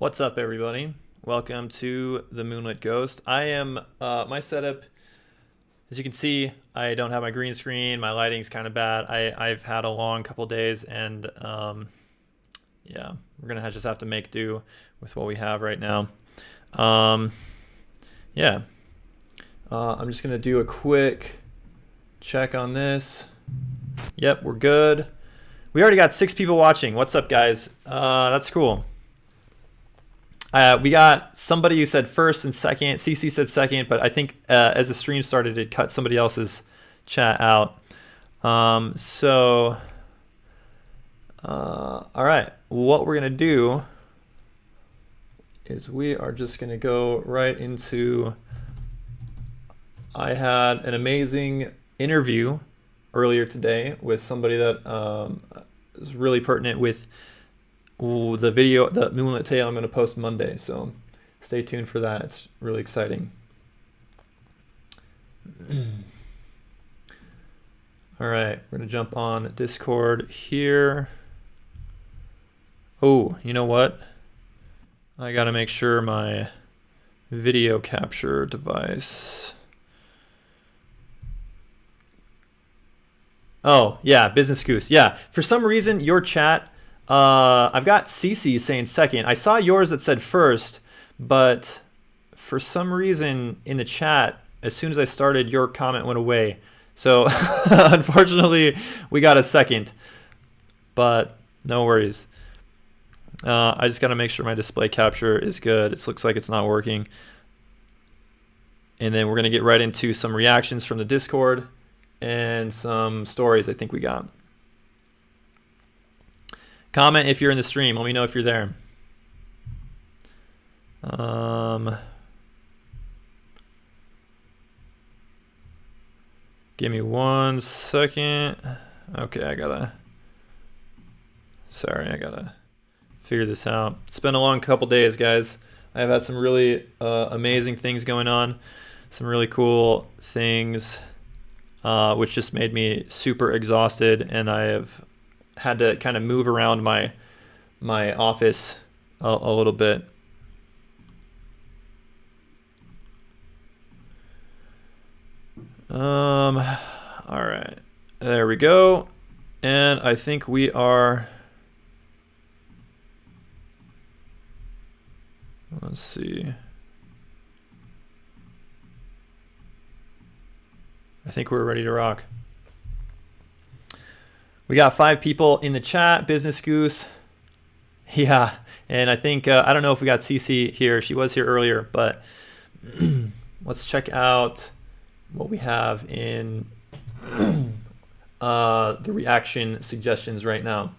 What's up, everybody? Welcome to the Moonlit Ghost. I am my setup. As you can see, I don't have my green screen. My lighting's kind of bad. I've had a long couple days, and yeah, we're gonna just have to make do with what we have right now. Yeah, I'm just gonna do a quick check on this. Yep, we're good. We already got 6 people watching. What's up, guys? That's cool. We got somebody who said first and second. CC said second, but I think as the stream started, it cut somebody else's chat out. All right. What we're going to do is we are just going to go right into... I had an amazing interview earlier today with somebody that is really pertinent with the video, the Moonlit Tale I'm going to post Monday, so stay tuned for that. It's really exciting. All right, we're going to jump on Discord here. Oh, you know what? I got to make sure my video capture device... Oh, yeah, Business Goose. Yeah, for some reason, your chat... I've got CC saying second. I saw yours that said first, but for some reason in the chat, as soon as I started, your comment went away. So unfortunately, we got a second, but no worries. I just got to make sure my display capture is good. It looks like it's not working. And then we're going to get right into some reactions from the Discord and some stories I think we got. Comment if you're in the stream. Let me know if you're there. Give me 1 second. Okay, I gotta figure this out. It's been a long couple days, guys. I've had some really amazing things going on. Some really cool things, which just made me super exhausted, and I have had to kind of move around my office a little bit. All right, there we go. And I think we are, let's see. I think we're ready to rock. We got 5 people in the chat. Business Goose. Yeah. And I think, I don't know if we got CC here. She was here earlier, but let's check out what we have in the reaction suggestions right now.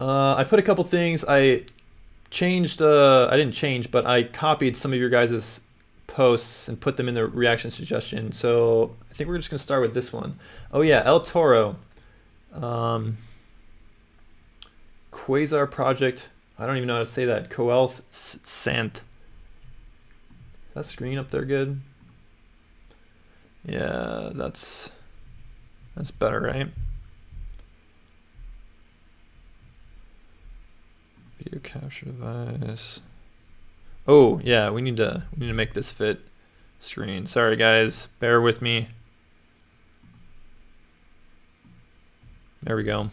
I put a couple things. I changed, I didn't change, but I copied some of your guys' posts and put them in the reaction suggestion. So I think we're just going to start with this one. Oh yeah, El Toro. Quasar Project. I don't even know how to say that. Coelth Sant. Is that screen up there good? Yeah, that's better, right? Video capture device. Oh yeah, we need to make this fit screen. Sorry guys, bear with me. There we go.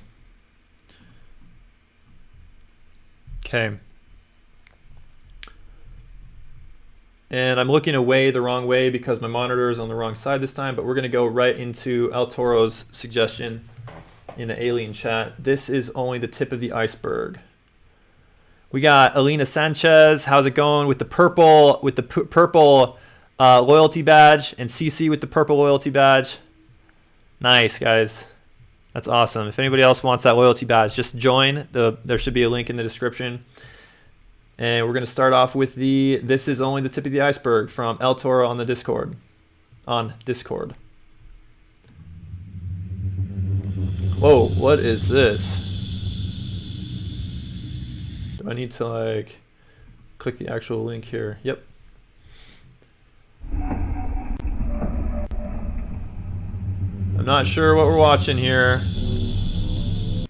Okay. And I'm looking away the wrong way because my monitor is on the wrong side this time, but we're gonna go right into El Toro's suggestion in the alien chat. This is only the tip of the iceberg. We got Alina Sanchez. How's it going with the purple loyalty badge, and CC with the purple loyalty badge? Nice, guys. That's awesome. If anybody else wants that loyalty badge, just join. There should be a link in the description. And we're going to start off with this is only the tip of the iceberg from El Toro on the Discord. Whoa, what is this? Do I need to like click the actual link here? Yep. I'm not sure what we're watching here.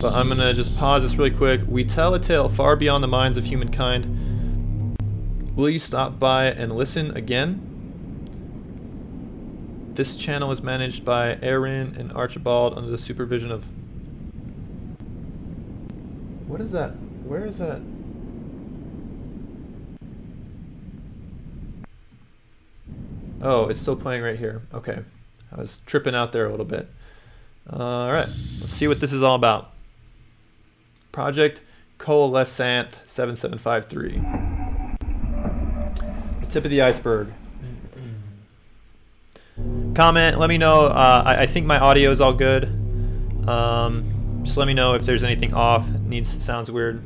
but I'm gonna just pause this really quick. We tell a tale far beyond the minds of humankind. Will you stop by and listen again? This channel is managed by Aaron and Archibald under the supervision of... What is that? Where is that? Oh, it's still playing right here. Okay. I was tripping out there a little bit. Alright, let's see what this is all about. Project Coalescent 7753. The tip of the iceberg. Comment, let me know. I think my audio is all good. Just let me know if there's anything off. Sounds weird.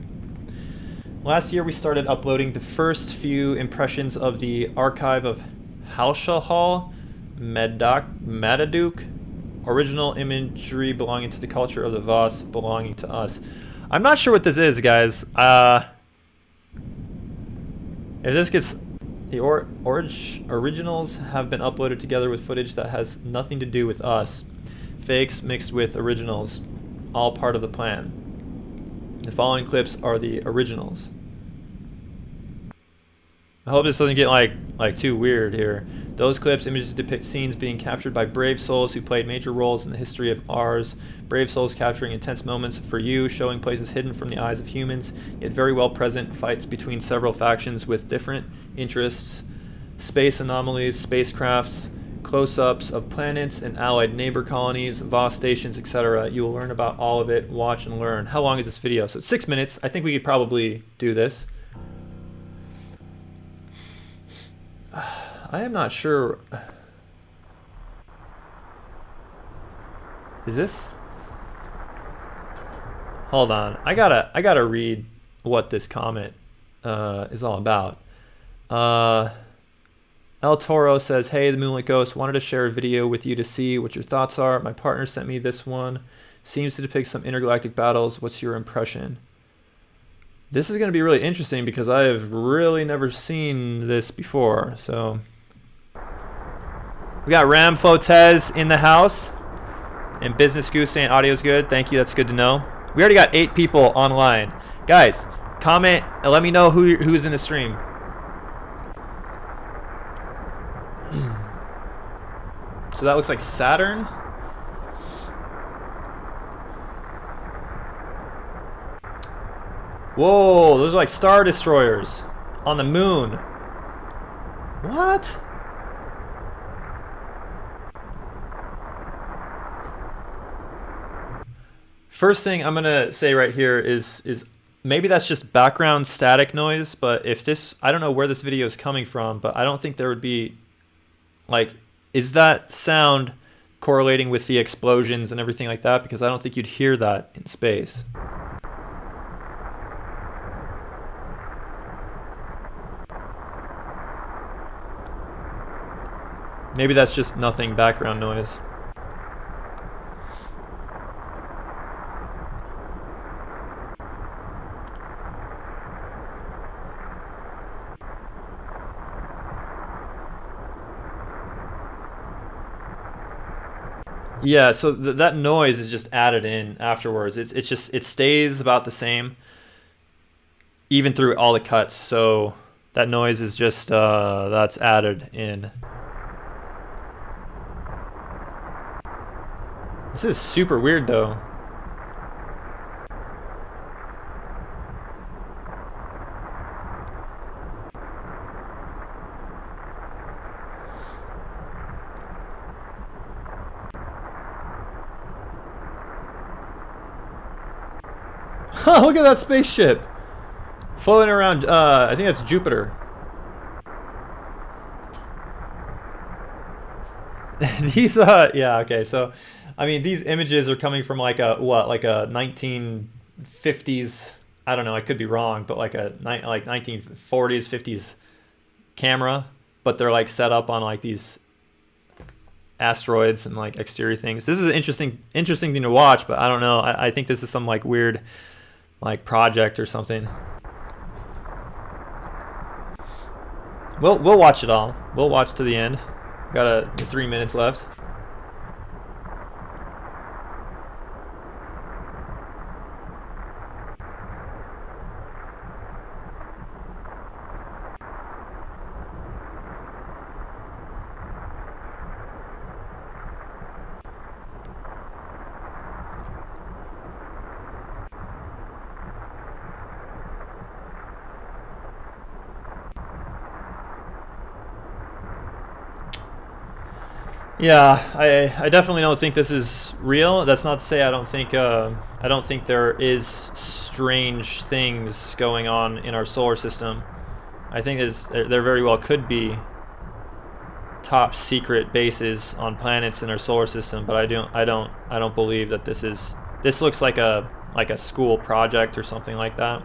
Last year we started uploading the first few impressions of the archive of Halshahal Madaduke, original imagery belonging to the culture of the Voss, belonging to us. I'm not sure what this is, guys. If this gets... The originals have been uploaded together with footage that has nothing to do with us. Fakes mixed with originals. All part of the plan. The following clips are the originals. I hope this doesn't get like too weird here. Those clips, images depict scenes being captured by brave souls who played major roles in the history of ours. Brave souls capturing intense moments for you, showing places hidden from the eyes of humans, yet very well present, fights between several factions with different interests, space anomalies, spacecrafts, close-ups of planets and allied neighbor colonies, Voss stations, etc. You will learn about all of it. Watch and learn. How long is this video? So it's 6 minutes. I think we could probably do this. I am not sure. Is this? Hold on. I gotta read what this comment is all about. El Toro says, "Hey, the Moonlit Ghost, wanted to share a video with you to see what your thoughts are. My partner sent me this one. Seems to depict some intergalactic battles. What's your impression?" This is going to be really interesting because I have really never seen this before. So we got Ram Flotez in the house, and Business Goose saying audio's good. Thank you. That's good to know. We already got 8 people online. Guys, comment and let me know who's in the stream. So that looks like Saturn. Whoa, those are like Star Destroyers on the moon. What? First thing I'm gonna say right here is maybe that's just background static noise, but if this, I don't know where this video is coming from, but I don't think there would be, like, is that sound correlating with the explosions and everything like that? Because I don't think you'd hear that in space. Maybe that's just nothing background noise. Yeah, so that noise is just added in afterwards. It's just, it stays about the same even through all the cuts. So that noise is just that's added in. This is super weird though. Look at that spaceship floating around. I think that's Jupiter. These yeah, okay, so I mean these images are coming from like a like a 1950s, I don't know, I could be wrong, but like a like 1940s 50s camera, but they're like set up on like these asteroids and like exterior things. This is an interesting thing to watch, but I don't know, I think this is some like weird like project or something. We'll watch it all. We'll watch to the end. Got 3 minutes left. Yeah, I definitely don't think this is real. That's not to say I don't think there is strange things going on in our solar system. I think there very well could be top secret bases on planets in our solar system, but I don't believe that this looks like a school project or something like that.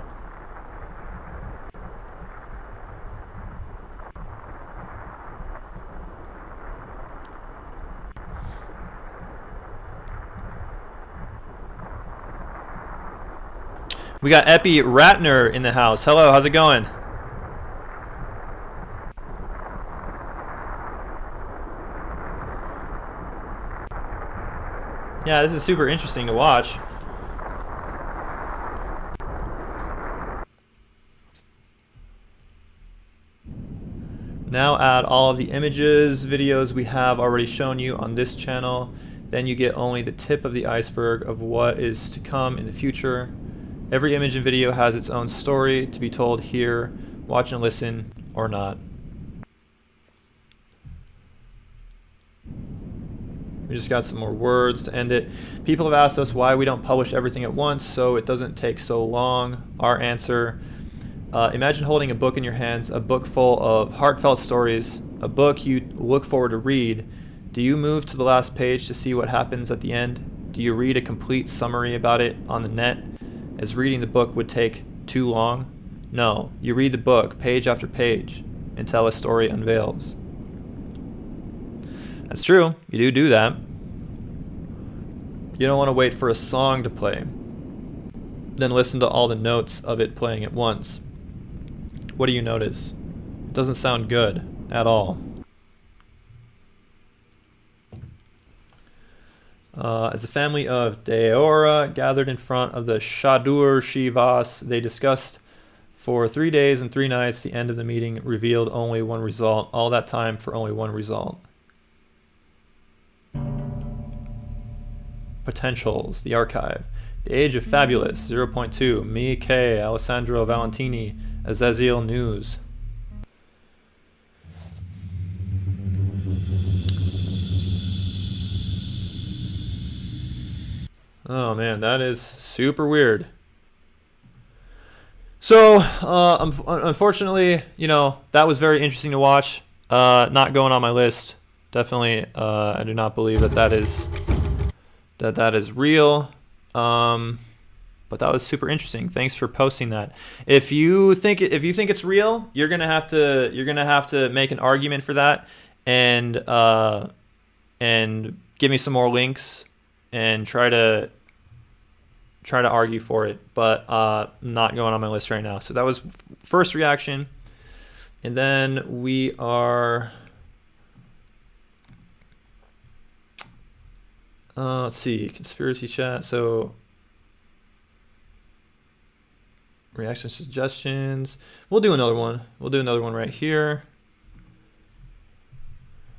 We got Epi Ratner in the house. Hello, how's it going? Yeah, this is super interesting to watch. Now add all of the images, videos we have already shown you on this channel. Then you get only the tip of the iceberg of what is to come in the future. Every image and video has its own story to be told here. Watch and listen or not. We just got some more words to end it. People have asked us why we don't publish everything at once so it doesn't take so long. Our answer, imagine holding a book in your hands, a book full of heartfelt stories, a book you look forward to read. Do you move to the last page to see what happens at the end? Do you read a complete summary about it on the net, as reading the book would take too long? No, you read the book page after page until a story unveils. That's true, you do that. You don't want to wait for a song to play, then listen to all the notes of it playing at once. What do you notice? It doesn't sound good at all. As the family of Deora gathered in front of the Shadur Shivas, they discussed for 3 days and 3 nights. The end of the meeting revealed only one result. All that time for only one result. Potentials, the archive. The Age of Fabulous, 0.2. Me, K, Alessandro Valentini, Azazel News. Oh man, that is super weird. So, unfortunately, you know, that was very interesting to watch. Not going on my list. Definitely, I do not believe that is real. But that was super interesting. Thanks for posting that. If you think it's real, you're gonna have to make an argument for that, and give me some more links and try to argue for it, but not going on my list right now. So that was first reaction, and then we are let's see, conspiracy chat. So reaction suggestions. We'll do another one. We'll do another one right here.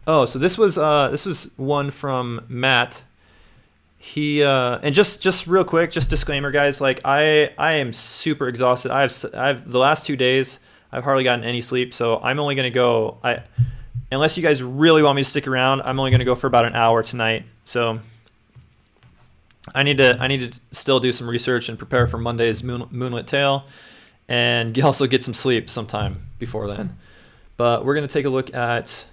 Oh, so this was one from Matt. He and just real quick, just disclaimer, guys. Like I am super exhausted. I've the last 2 days I've hardly gotten any sleep, so I'm only gonna go. Unless you guys really want me to stick around, I'm only gonna go for about an hour tonight. So I need to still do some research and prepare for Monday's Moonlit Tale, and also get some sleep sometime before then. But we're gonna take a look at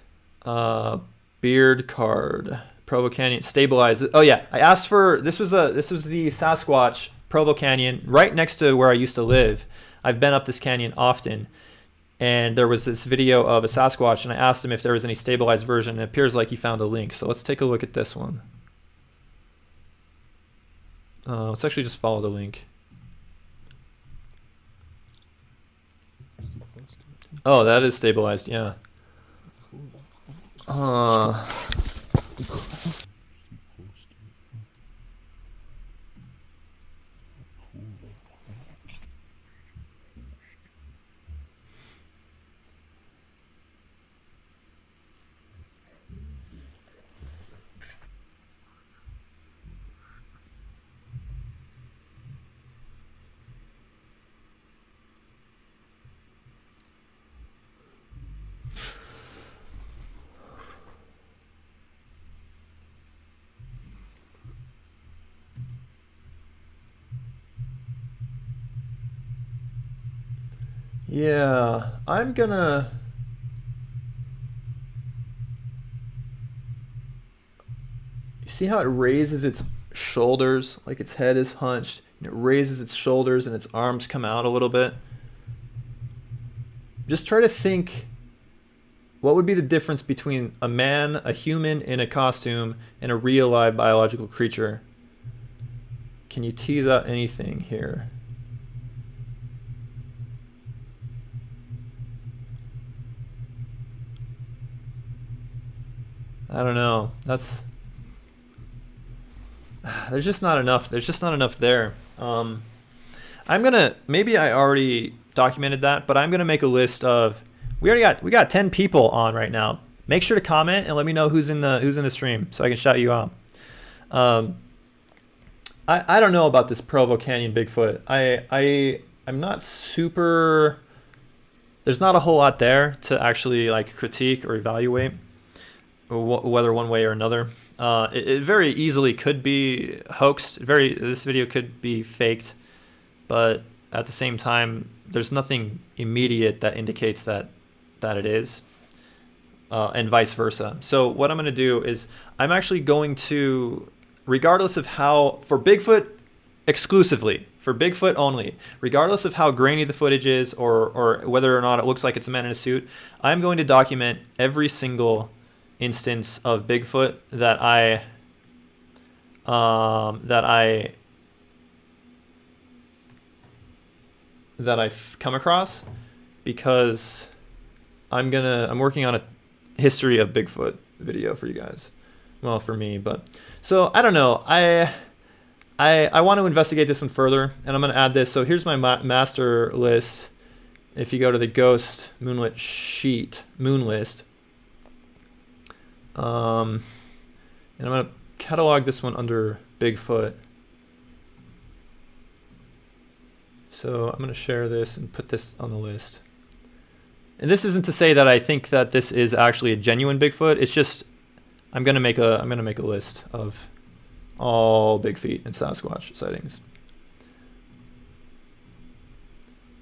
Beard Card. Provo Canyon stabilized. Oh yeah, I asked for this was the Sasquatch Provo Canyon right next to where I used to live. I've been up this canyon often, and there was this video of a Sasquatch, and I asked him if there was any stabilized version, and it appears like he found a link. So let's take a look at this one. Let's actually just follow the link. Oh, that is stabilized, yeah. Yeah, I'm gonna... You see how it raises its shoulders, like its head is hunched, and it raises its shoulders and its arms come out a little bit? Just try to think, what would be the difference between a man, a human in a costume, and a real live biological creature? Can you tease out anything here? I don't know. There's just not enough. There's just not enough there. I'm gonna, maybe I already documented that, but I'm gonna make a list of, we got 10 people on right now. Make sure to comment and let me know who's in the stream so I can shout you out. I don't know about this Provo Canyon Bigfoot. I'm not super, there's not a whole lot there to actually like critique or evaluate whether one way or another. It very easily could be hoaxed. This video could be faked, but at the same time, there's nothing immediate that indicates that it is, and vice versa. So what I'm going to do is I'm actually going to, regardless of how, for Bigfoot exclusively, for Bigfoot only, regardless of how grainy the footage is or whether or not it looks like it's a man in a suit, I'm going to document every single instance of Bigfoot that I've come across, because I'm working on a history of Bigfoot video for you guys. Well, for me, but so I don't know. I want to investigate this one further, and I'm going to add this. So here's my master list. If you go to the Ghost Moonlit sheet, Moon list, and I'm going to catalog this one under Bigfoot. So I'm going to share this and put this on the list. And this isn't to say that I think that this is actually a genuine Bigfoot. It's just I'm going to make a list of all Bigfeet and Sasquatch sightings.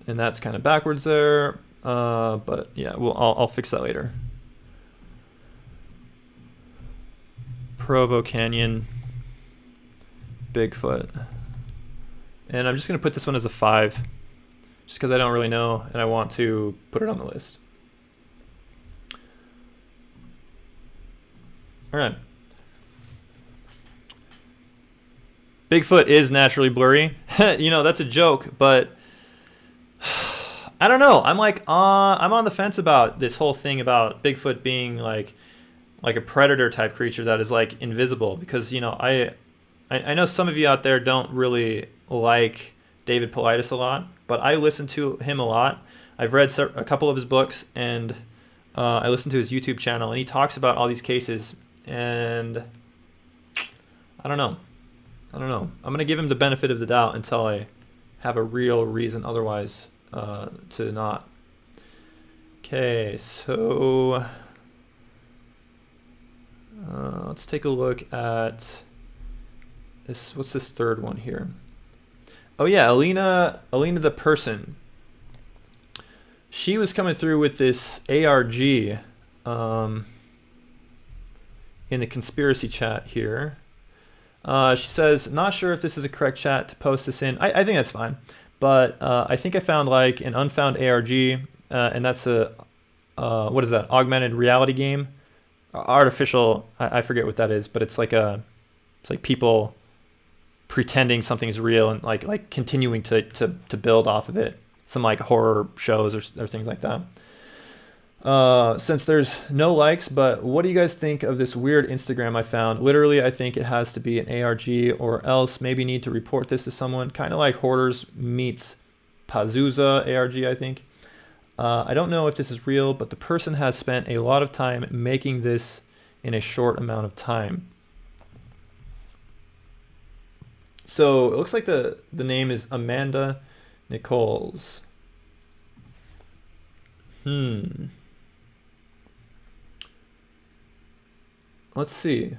And that's kind of backwards there, but yeah, I'll fix that later. Provo Canyon Bigfoot. And I'm just going to put this one as a 5, just because I don't really know and I want to put it on the list. All right. Bigfoot is naturally blurry. You know, that's a joke, but I don't know. I'm on the fence about this whole thing about Bigfoot being like a predator type creature that is like invisible, because, you know, I know some of you out there don't really like David Paulides a lot, but I listen to him a lot. I've read a couple of his books, and I listen to his YouTube channel, and he talks about all these cases, and I don't know. I'm going to give him the benefit of the doubt until I have a real reason otherwise to not. Okay, so let's take a look at this. What's this third one here? Oh yeah, Alina the person. She was coming through with this ARG in the conspiracy chat here. She says, not sure if this is a correct chat to post this in. I think that's fine. But I think I found like an unfound ARG, and that's a, what is that, augmented reality game? Artificial, I forget what that is, but it's like people pretending something's real and like continuing to build off of it. Some like horror shows or things like that. Since there's no likes, but what do you guys think of this weird Instagram I found? Literally, I think it has to be an ARG, or else maybe need to report this to someone. Kind of like Hoarders meets Pazuzu ARG, I think. I don't know if this is real, but the person has spent a lot of time making this in a short amount of time. So it looks like the name is Amanda Nichols. Let's see.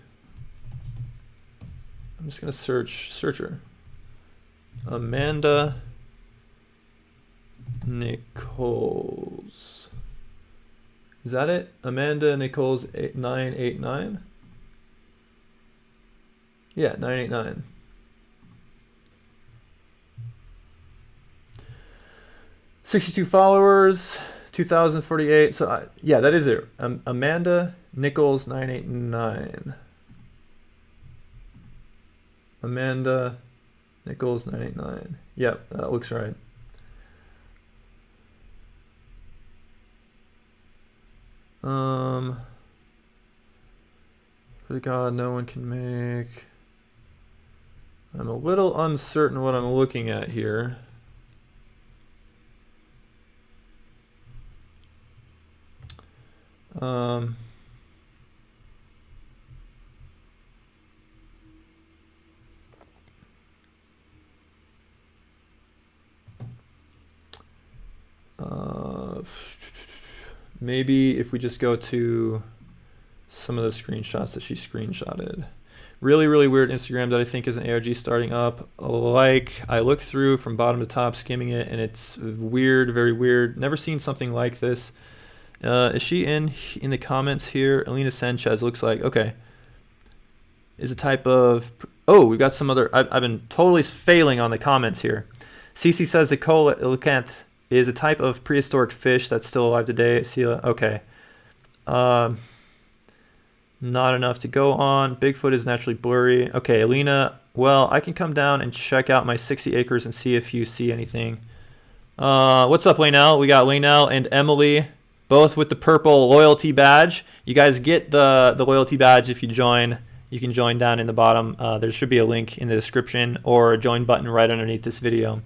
I'm just gonna search her. Amanda Nichols. Is that it? Amanda Nichols 989? Yeah, 989. $62 followers, 2,048. So yeah, that is it. Amanda Nichols 989. Amanda Nichols 989. Yep, that looks right. For the God no one can make. I'm a little uncertain what I'm looking at here. Maybe if we just go to some of the screenshots that she screenshotted. Really, really weird Instagram that I think is an ARG starting up. Like, I looked through from bottom to top, skimming it, and it's weird, very weird. Never seen something like this. Is she in the comments here? Elena Sanchez looks like, okay. Is a type of, oh, we've got some other, I've been totally failing on the comments here. Cece says the coelacanth is a type of prehistoric fish that's still alive today. Sela, okay. Not enough to go on. Bigfoot is naturally blurry. Okay, Alina, well, I can come down and check out my 60 acres and see if you see anything. What's up, Laynell? We got Laynell and Emily, both with the purple loyalty badge. You guys get the loyalty badge if you join. You can join down in the bottom. There should be a link in the description or a join button right underneath this video.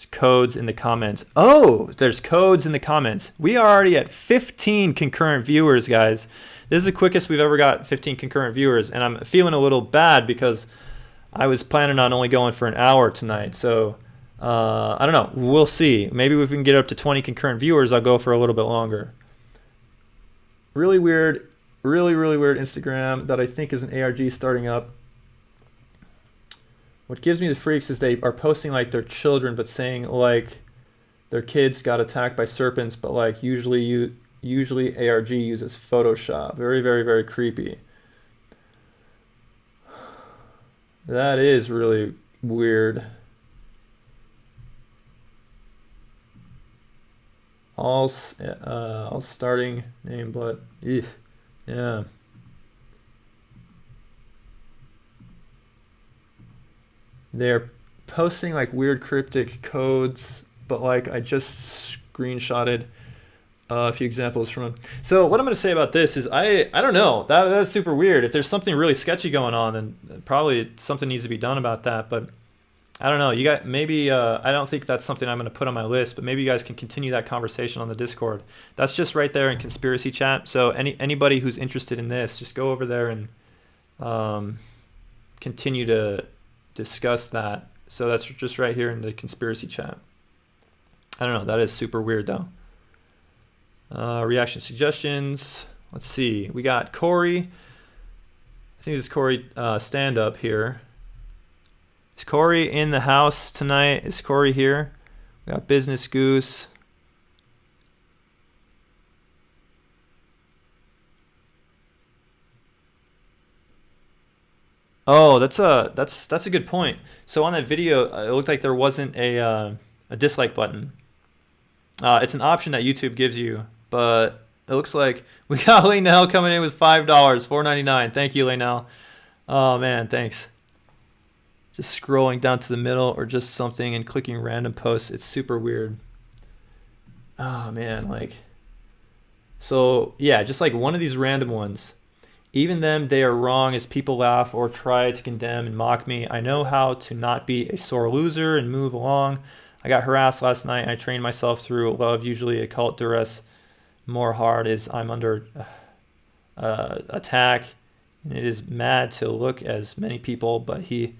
Codes in the comments. Oh, there's codes in the comments. We are already at 15 concurrent viewers, guys. This is the quickest we've ever got 15 concurrent viewers, and I'm feeling a little bad because I was planning on only going for an hour tonight. So I don't know. We'll see. Maybe if we can get up to 20 concurrent viewers, I'll go for a little bit longer. Really weird, really weird Instagram that I think is an ARG starting up. What gives me the freaks is they are posting like their children, but saying like their kids got attacked by serpents, but like usually ARG uses Photoshop. Very creepy. That is really weird. All starting name, but yeah. They're posting like weird cryptic codes, but like I just screenshotted a few examples from them. So what I'm going to say about this is I don't know. That's super weird. If there's something really sketchy going on, then probably something needs to be done about that. But I don't know. You guys, maybe I don't think that's something I'm going to put on my list, but maybe you guys can continue that conversation on the Discord. That's just right there in conspiracy chat. So anybody who's interested in this, just go over there and continue to discuss that. So that's just right here in the conspiracy chat. I don't know. That is super weird though. Reaction suggestions. Let's see. We got Corey. I think this is Corey stand up here. Is Corey in the house tonight? Is Corey here? We got Business Goose. Oh, that's a good point. So on that video, it looked like there wasn't a dislike button. It's an option that YouTube gives you, but it looks like we got Laynell coming in with $5, $4.99. Thank you, Laynell. Oh man, thanks. Just scrolling down to the middle or just something and clicking random posts. It's super weird. Oh man, like, so yeah, just like one of these random ones. Even them, they are wrong as people laugh or try to condemn and mock me. I know how to not be a sore loser and move along. I got harassed last night and I trained myself through love, usually occult duress. More hard is I'm under attack. And it is mad to look as many people, but he...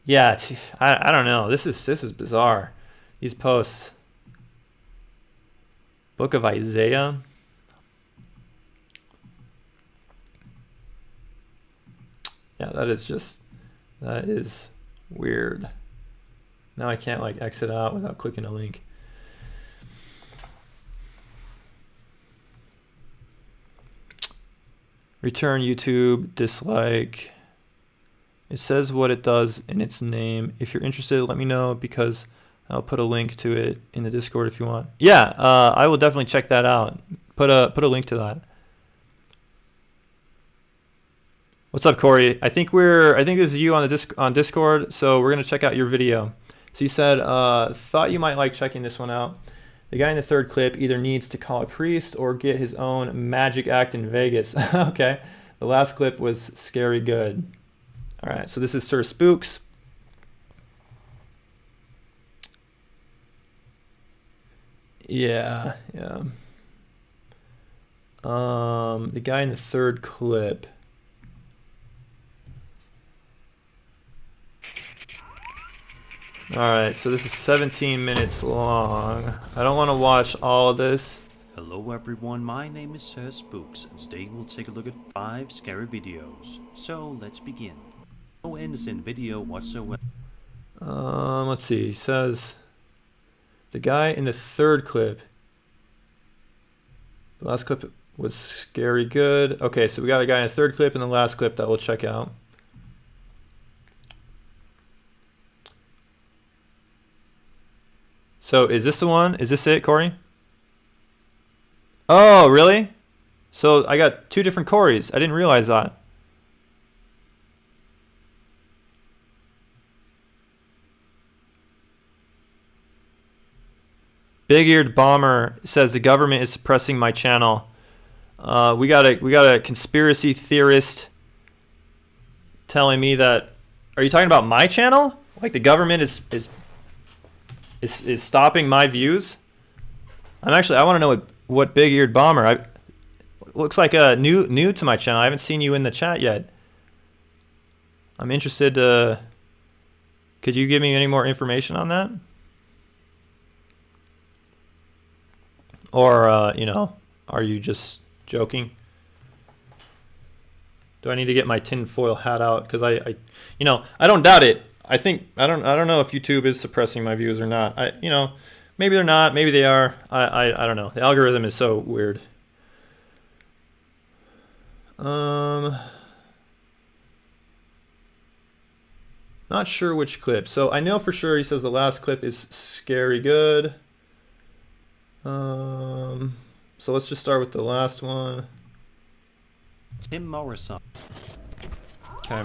Yeah, I don't know. This is bizarre. These posts. Book of Isaiah. Yeah, that is weird. Now I can't like exit out without clicking a link. Return YouTube, dislike. It says what it does in its name. If you're interested, let me know because I'll put a link to it in the Discord if you want. Yeah, I will definitely check that out. Put a link to that. What's up, Corey? I think this is you on Discord, so we're gonna check out your video. So you said thought you might like checking this one out. The guy in the third clip either needs to call a priest or get his own magic act in Vegas. Okay. The last clip was scary good. All right, so this is Sir Spooks. Yeah. The guy in the third clip. All right, so this is 17 minutes long. I don't want to watch all of this. Hello everyone, my name is Sir Spooks, and today we'll take a look at 5 scary videos. So let's begin. No innocent video whatsoever. Let's see. He says the guy in the third clip. The last clip was scary good. Okay, so we got a guy in the third clip and the last clip that we'll check out. So is this the one? Is this it, Corey? Oh, really? So I got 2 different Corys. I didn't realize that. Big-eared bomber says the government is suppressing my channel. We got a conspiracy theorist telling me that. Are you talking about my channel? Like the government is stopping my views? I want to know what big-eared bomber. Looks like new to my channel. I haven't seen you in the chat yet. I'm interested. Could you give me any more information on that? Or are you just joking? Do I need to get my tinfoil hat out? Because I don't doubt it. I don't know if YouTube is suppressing my views or not. Maybe they're not. Maybe they are. I don't know. The algorithm is so weird. Not sure which clip. So I know for sure he says the last clip is scary good. So let's just start with the last one. Tim Morrison. Okay.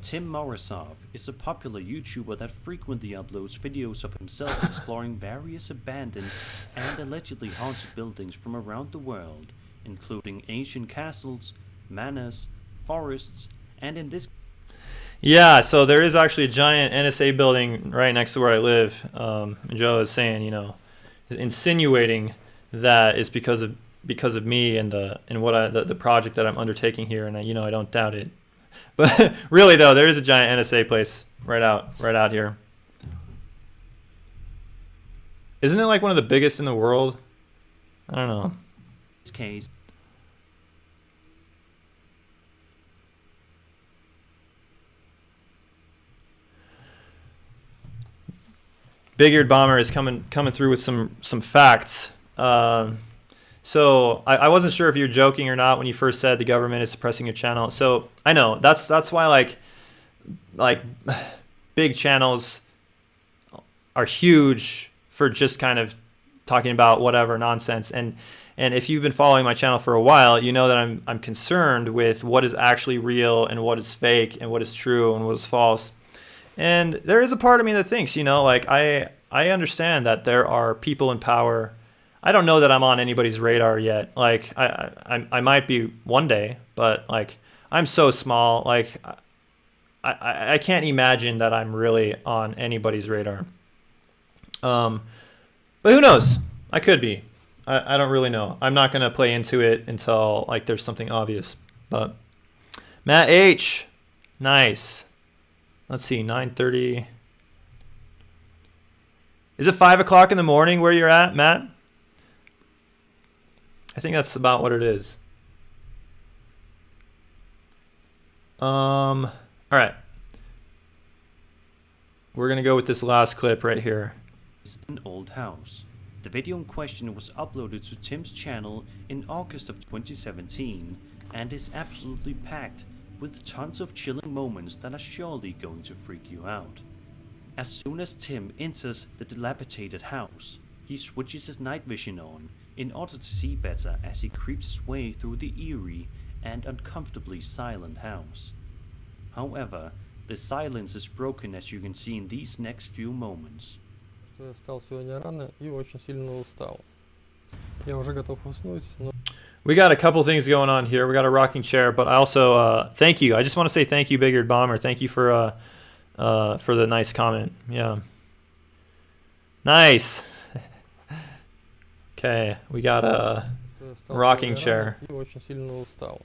Tim Morrison is a popular YouTuber that frequently uploads videos of himself exploring various abandoned and allegedly haunted buildings from around the world, including ancient castles, manors, forests, and in this. Yeah, so there is actually a giant NSA building right next to where I live. Joe is saying, insinuating that it's because of me and the project that I'm undertaking here, and I don't doubt it. But really though, there is a giant NSA place right out here. Isn't it like one of the biggest in the world? I don't know. This case. Big-eared bomber is coming through with some facts. So I wasn't sure if you were joking or not when you first said the government is suppressing your channel. So I know that's why like big channels are huge for just kind of talking about whatever nonsense. And if you've been following my channel for a while, you know that I'm concerned with what is actually real and what is fake and what is true and what is false. And there is a part of me that thinks, I understand that there are people in power. I don't know that I'm on anybody's radar yet. Like I might be one day, but like I'm so small. Like I can't imagine that I'm really on anybody's radar. But who knows? I could be. I don't really know. I'm not gonna play into it until like there's something obvious. But Matt H, nice. Let's see, 9:30. Is it 5 o'clock in the morning where you're at, Matt? I think that's about what it is. All right. we're going to go with this last clip right here. An old house. The video in question was uploaded to Tim's channel in August of 2017 and is absolutely packed with tons of chilling moments that are surely going to freak you out. As soon as Tim enters the dilapidated house, he switches his night vision on in order to see better as he creeps his way through the eerie and uncomfortably silent house. However, the silence is broken as you can see in these next few moments. Я встал сегодня рано и очень сильно устал. Я уже готов уснуть, но... We got a couple things going on here. We got a rocking chair, but I also thank you. I just want to say thank you, Biggered Bomber. Thank you for the nice comment. Yeah. Nice. Okay, we got a rocking chair. И очень сильно устал.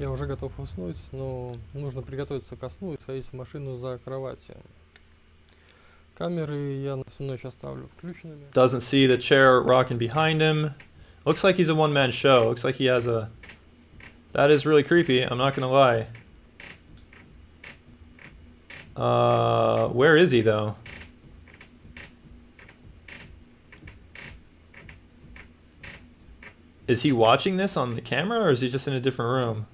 Я уже готов уснуть, но нужно приготовиться ко сну и садить в машину за кроватью. Камеры я на всю ночь оставлю включенными. Doesn't see the chair rocking behind him. Looks like he's a one-man show. Looks like he has a... That is really creepy, I'm not gonna lie. Where is he though? Is he watching this on the camera or is he just in a different room?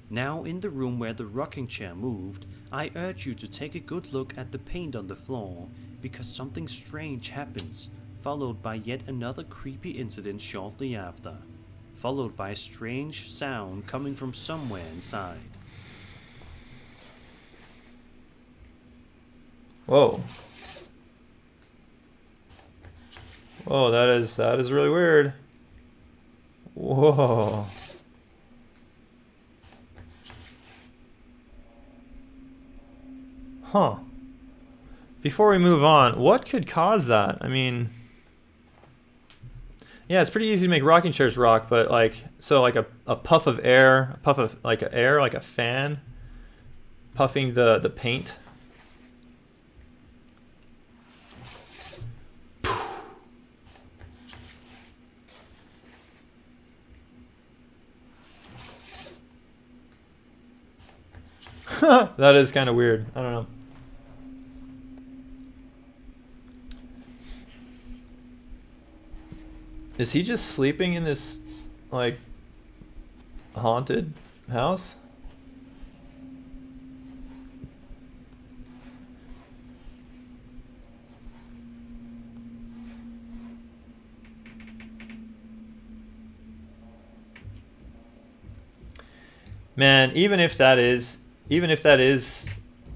Now in the room where the rocking chair moved, I urge you to take a good look at the paint on the floor, because something strange happens, followed by yet another creepy incident shortly after, followed by a strange sound coming from somewhere inside. Whoa. Whoa, that is really weird. Whoa. Huh. Before we move on, what could cause that? I mean, yeah, it's pretty easy to make rocking chairs rock, but like, so like a puff of air, a puff of like air, like a fan, puffing the paint. That is kind of weird. I don't know. Is he just sleeping in this, like, haunted house? Man, even if that is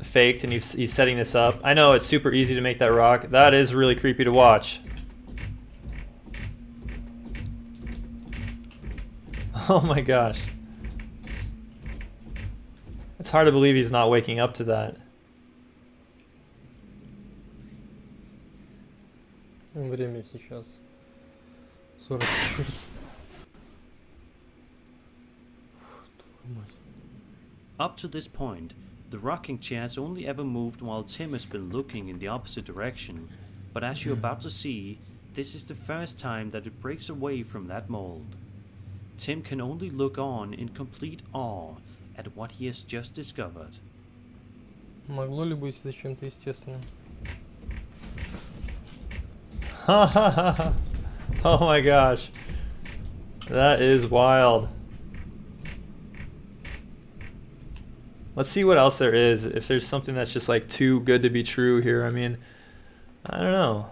faked and he's setting this up, I know it's super easy to make that rock. That is really creepy to watch. Oh my gosh. It's hard to believe he's not waking up to that. Время сейчас 44. Up to this point, the rocking chair has only ever moved while Tim has been looking in the opposite direction, but as you're about to see, this is the first time that it breaks away from that mold. Tim can only look on in complete awe at what he has just discovered. Могло ли быть это чем-то естественным? Oh my gosh. That is wild. Let's see what else there is. If there's something that's just like too good to be true here. I mean, I don't know.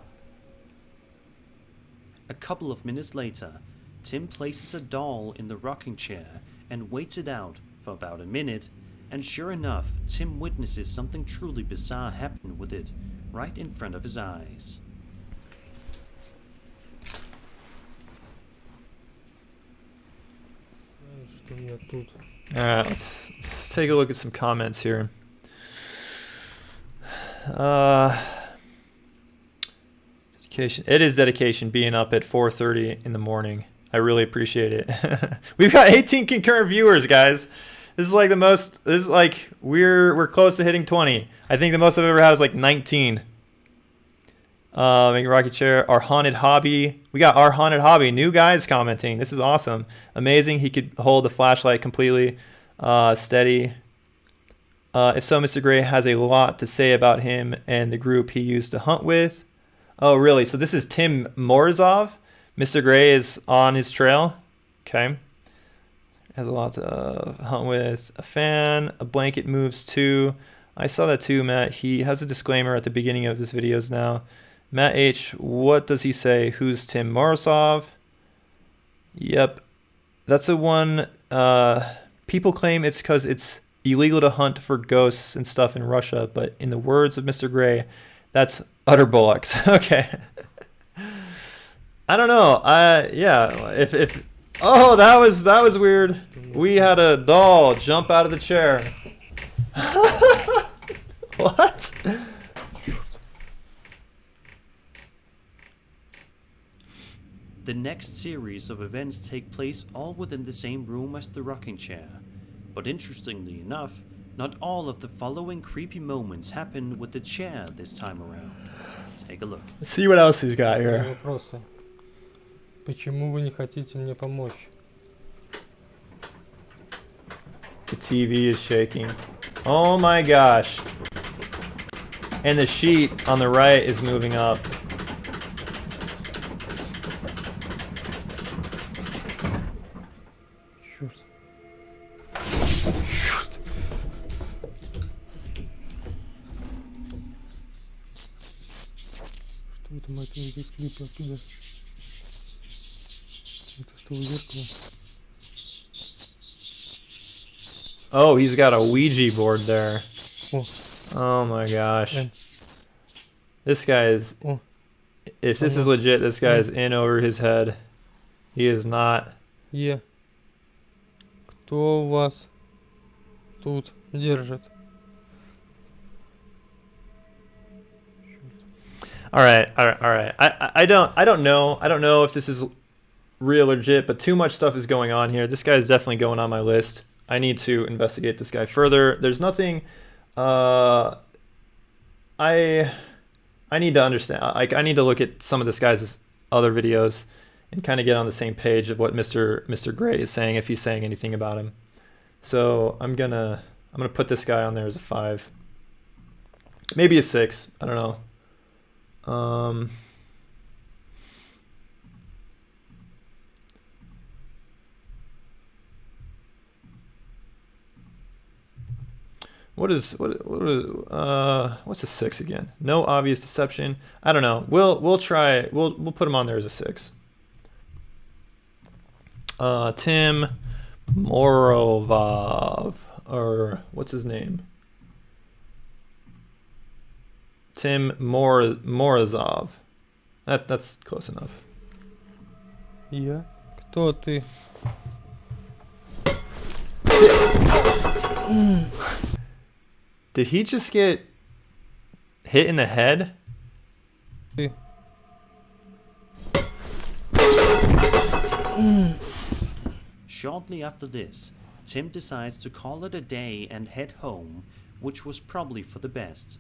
A couple of minutes later, Tim places a doll in the rocking chair and waits it out for about a minute, and sure enough, Tim witnesses something truly bizarre happen with it right in front of his eyes. Что у меня тут? Alright, let's take a look at some comments here. Dedication. It is dedication being up at 4:30 in the morning. I really appreciate it. We've got 18 concurrent viewers, guys. This is like the most. This is like we're close to hitting 20. I think the most I've ever had is like 19. Making rocket chair. Our haunted hobby. We got our haunted hobby. New guys commenting. This is awesome. Amazing. He could hold the flashlight completely steady. If so, Mr. Gray has a lot to say about him and the group he used to hunt with. Oh, really? So this is Tim Morozov. Mr. Gray is on his trail. Okay. Has a lot to hunt with. A fan. A blanket moves too. I saw that too, Matt. He has a disclaimer at the beginning of his videos now. Matt H., what does he say? Who's Tim Morozov? Yep. That's the one. People claim it's because it's illegal to hunt for ghosts and stuff in Russia, but in the words of Mr. Gray, that's utter bollocks. Okay. I don't know. Yeah. If oh, that was weird. We had a doll jump out of the chair. What? The next series of events take place all within the same room as the rocking chair. But interestingly enough, not all of the following creepy moments happen with the chair this time around. Take a look. Let's see what else he's got here. Вопросы. Почему вы не хотите мне помочь? The TV is shaking. Oh my gosh. And the sheet on the right is moving up. Черт. Что это, мать твою, здесь клипы оттуда? Это с того зеркала. Oh, he's got a Ouija board there. О, Oh my gosh. Эн. This guy is... О, If this is legit, this guy is in over his head. He is not... Кто вас тут держит? All right. I don't know if this is real or legit, but too much stuff is going on here. This guy is definitely going on my list. I need to investigate this guy further. There's nothing. I need to understand. Like, I need to look at some of this guy's other videos and kind of get on the same page of what Mr. Gray is saying, if he's saying anything about him. So I'm gonna put this guy on there as a 5, maybe a 6. I don't know. What's a 6 again? No obvious deception. I don't know. We'll try. We'll put him on there as a 6. Tim Morozov, or what's his name? Tim Morozov. That's close enough. Я? Кто ты? Did he just get hit in the head? Ты. Shortly after this, Tim decides to call it a day and head home, which was probably for the best.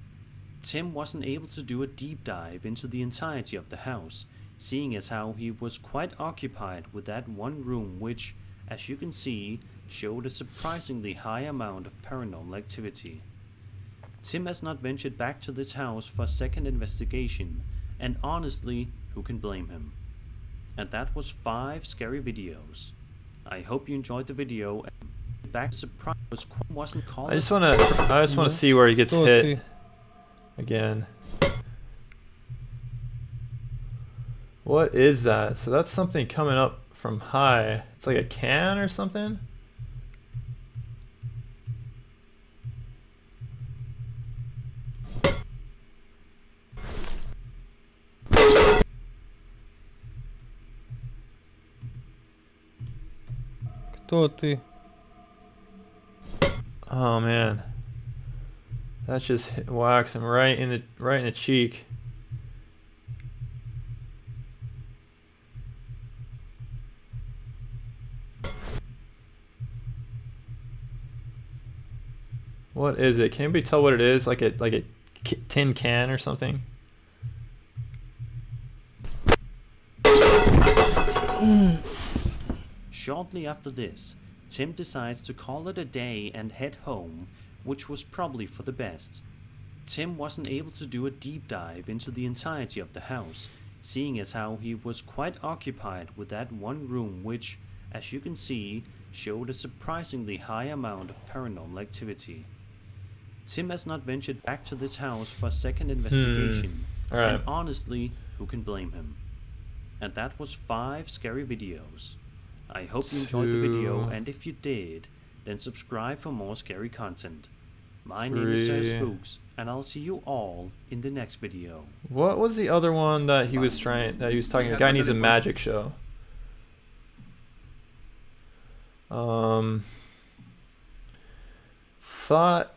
Tim wasn't able to do a deep dive into the entirety of the house, seeing as how he was quite occupied with that one room which, as you can see, showed a surprisingly high amount of paranormal activity. Tim has not ventured back to this house for a second investigation, and honestly, who can blame him? And that was 5 scary videos. I hope you enjoyed the video, and back to surprise wasn't called. I just wanna see where he gets Кто hit ты? again. What is that? So that's something coming up from high. It's like a can or something. Кто ты? Oh man, that's just whacks him right in the cheek. What is it? Can anybody tell what it is? Like a tin can or something? Shortly after this, Tim decides to call it a day and head home, which was probably for the best. Tim wasn't able to do a deep dive into the entirety of the house, seeing as how he was quite occupied with that one room which, as you can see, showed a surprisingly high amount of paranormal activity. Tim has not ventured back to this house for a second investigation, Alright. and honestly, who can blame him? And that was 5 scary videos. I hope you enjoyed the video, and if you did, then subscribe for more scary content. My name is Sir 3. Spooks, and I'll see you all in the next video. What was the other one that he was talking? The guy needs a magic show. Thought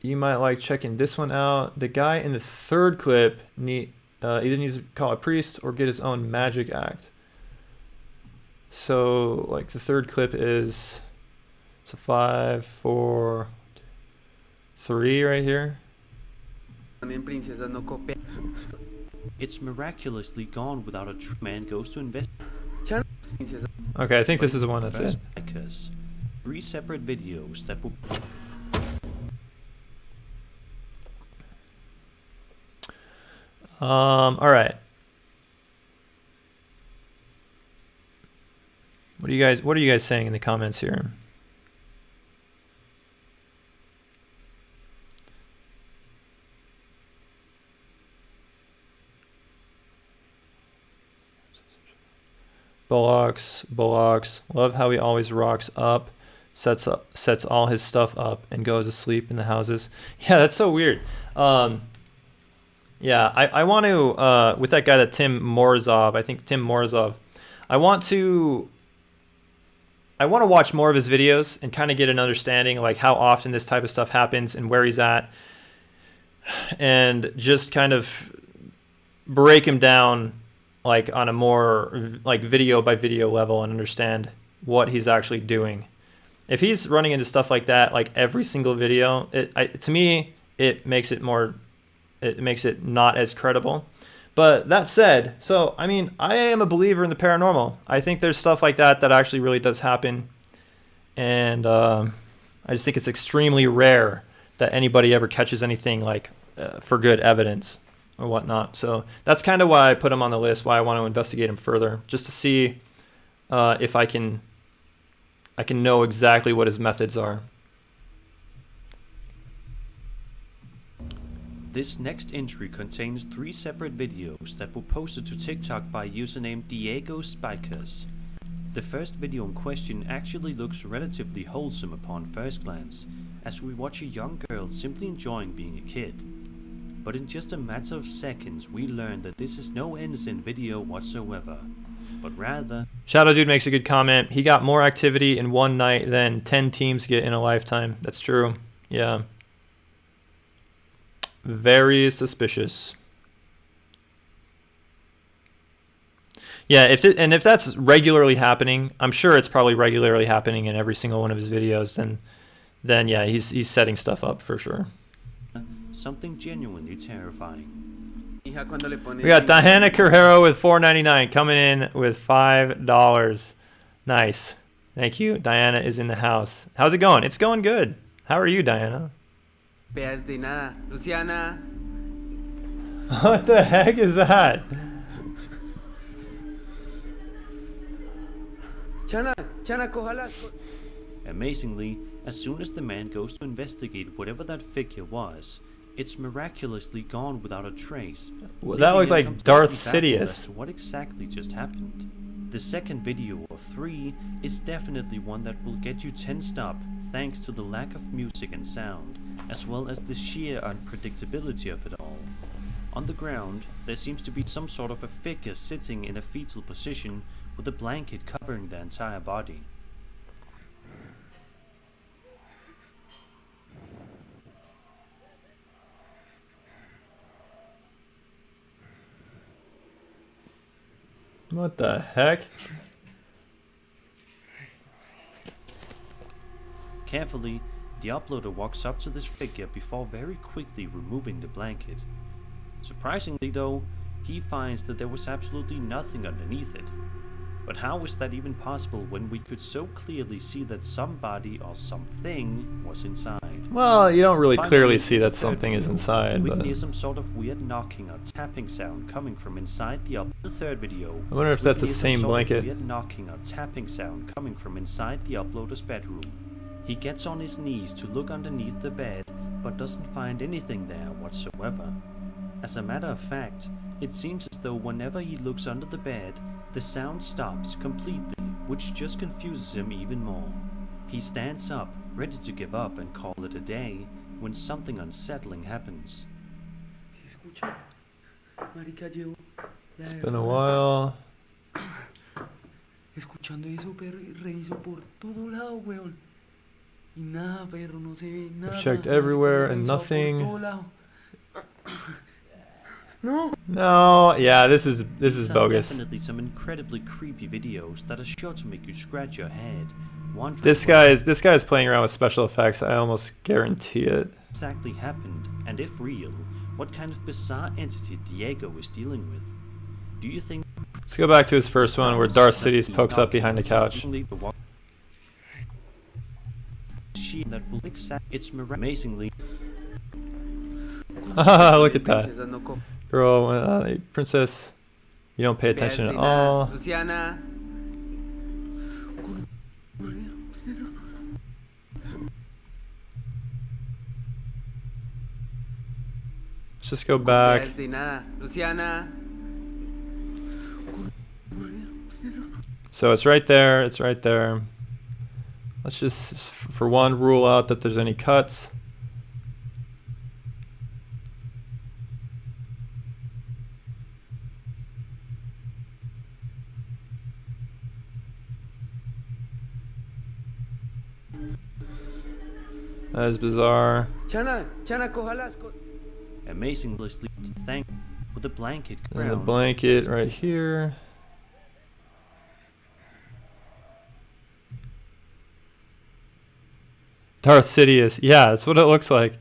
you might like checking this one out. The guy in the third clip either needs to call a priest or get his own magic act. So like the third clip is 5, 4, 3 right here. It's miraculously gone without a man goes to investigate. Okay, I think this is the one that's it. Because 3 separate videos that will. All right. What are you guys saying in the comments here? Bullocks, love how he always rocks up, sets all his stuff up, and goes to sleep in the houses. Yeah, that's so weird. Yeah, I want to with that guy, that Tim Morrison. I think Tim Morrison. I want to watch more of his videos and kind of get an understanding like how often this type of stuff happens and where he's at, and just kind of break him down like on a more like video by video level and understand what he's actually doing. If he's running into stuff like that like every single video, to me it makes it not as credible. But that said, so I mean, I am a believer in the paranormal. I think there's stuff like that actually really does happen, and I just think it's extremely rare that anybody ever catches anything like for good evidence or whatnot. So that's kind of why I put him on the list, why I want to investigate him further, just to see if I can know exactly what his methods are. This next entry contains 3 separate videos that were posted to TikTok by username Diego Spikers. The first video in question actually looks relatively wholesome upon first glance, as we watch a young girl simply enjoying being a kid. But in just a matter of seconds, we learn that this is no innocent video whatsoever, but rather... Shadow Dude makes a good comment. He got more activity in one night than 10 teams get in a lifetime. That's true. Yeah. Very suspicious. Yeah, if that's regularly happening, I'm sure it's probably regularly happening in every single one of his videos, and then yeah, he's setting stuff up for sure. Something genuinely terrifying. We got Diana Carrero with $4.99 coming in with $5. Nice. Thank you. Diana is in the house. How's it going? It's going good. How are you, Diana? Luciana. What the heck is that? Chana, cójala. Amazingly, as soon as the man goes to investigate whatever that figure was, it's miraculously gone without a trace. Well, that looked like Darth Sidious. What exactly just happened? The second video of 3 is definitely one that will get you tensed up thanks to the lack of music and sound, as well as the sheer unpredictability of it all. On the ground, there seems to be some sort of a figure sitting in a fetal position with a blanket covering the entire body. What the heck? Carefully, the uploader walks up to this figure before very quickly removing the blanket. Surprisingly though, he finds that there was absolutely nothing underneath it. But how is that even possible when we could so clearly see that somebody or something was inside? Well, you don't really Finally, clearly see in the that third something is video, inside, we but can hear some sort of weird knocking or tapping sound coming from inside the third video. I wonder if we that's can the hear some same sort of blanket. Weird knocking or tapping sound coming from inside the uploader's bedroom. He gets on his knees to look underneath the bed, but doesn't find anything there whatsoever. As a matter of fact, it seems as though whenever he looks under the bed, the sound stops completely, which just confuses him even more. He stands up, ready to give up and call it a day, when something unsettling happens. ¿Se escucha? Marica, llevo la It's de been a verdad while. escuchando eso, perro, y reviso por todo lado, weón. Y nada, perro, no se ve nada. checked marica, everywhere lo he and revisado por nothing. todo lado. No. No, yeah, this is These are bogus. definitely some incredibly creepy videos that are sure to make you scratch your head, wondering This what guy is playing around with special effects. I almost guarantee it. exactly happened, and if real, what kind of bizarre entity Diego is dealing with. Do you think Let's go back to his first one where Darth Sidious pokes up behind the couch. That will it's amazingly Look at that. Princesas no comen. Girl, princess, you don't pay attention at Ferdinand, all. Luciana. Let's just go back. Ferdinand, Luciana. So it's right there. It's right there. Let's just, for one, rule out that there's any cuts. That is bizarre. Chana, cójalas. amazingly thank with a blanket And the crown. blanket right here. Darth Sidious. Yeah, that's what it looks like.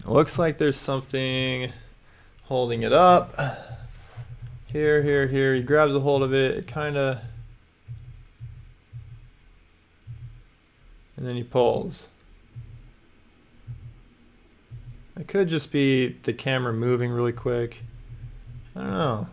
Looks like there's something holding it up. Here, here, here. He grabs a hold of it. It kind of... And then he pulls. It could just be the camera moving really quick. I don't know.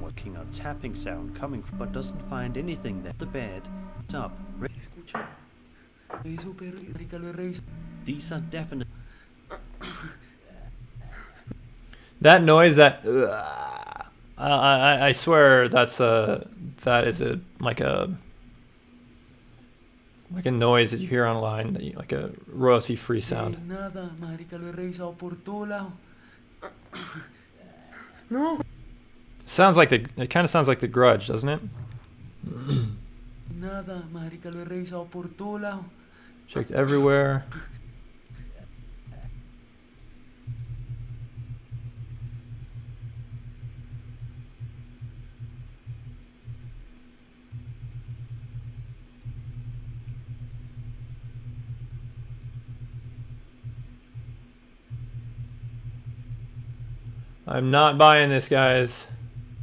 Working a tapping sound coming from, but doesn't find anything there. The bed is up. Escucha. Eso, perro, marica, lo he revisado. These are definite. That noise, that... I swear that's that is a like a noise that you hear online, that like a royalty-free sound. Nada, marica, lo he revisado por todo lado. No. Sounds like it kind of sounds like The Grudge, doesn't it? Nada, marica, lo he revisado por todo lado. Checked everywhere. I'm not buying this, guys.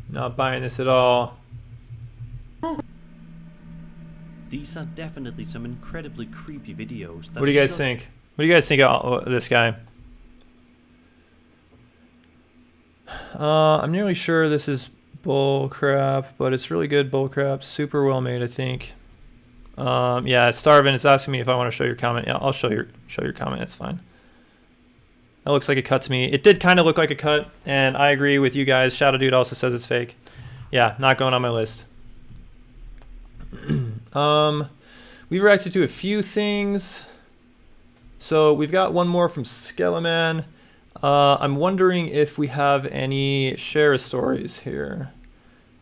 Not buying this at all. These are definitely some incredibly creepy videos. That What do you guys show- think? What do you guys think of this guy? I'm nearly sure this is bull crap, but it's really good bull crap. Super well made, I think. Yeah, Starvin is asking me if I want to show your comment. Yeah, I'll show your comment. It's fine. That looks like a cut to me. It did kind of look like a cut, and I agree with you guys. Shadow Dude also says it's fake. Yeah, not going on my list. We've reacted to a few things. So we've got one more from Skeleman. I'm wondering if we have any share stories here.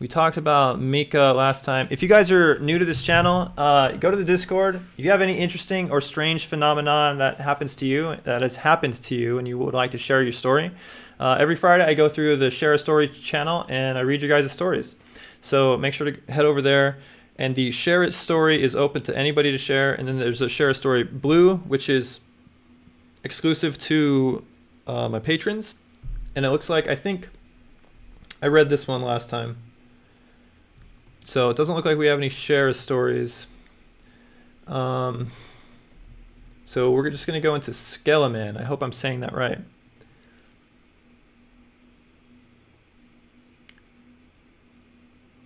We talked about Mika last time. If you guys are new to this channel, go to the Discord. If you have any interesting or strange phenomenon that happens to you, that has happened to you, and you would like to share your story, every Friday I go through the Share a Story channel and I read your guys' stories. So make sure to head over there. And the Share It story is open to anybody to share. And then there's a Share a Story Blue, which is exclusive to my patrons. And it looks like, I think I read this one last time. So it doesn't look like we have any Share a Stories. So we're just going to go into Skeleman. I hope I'm saying that right.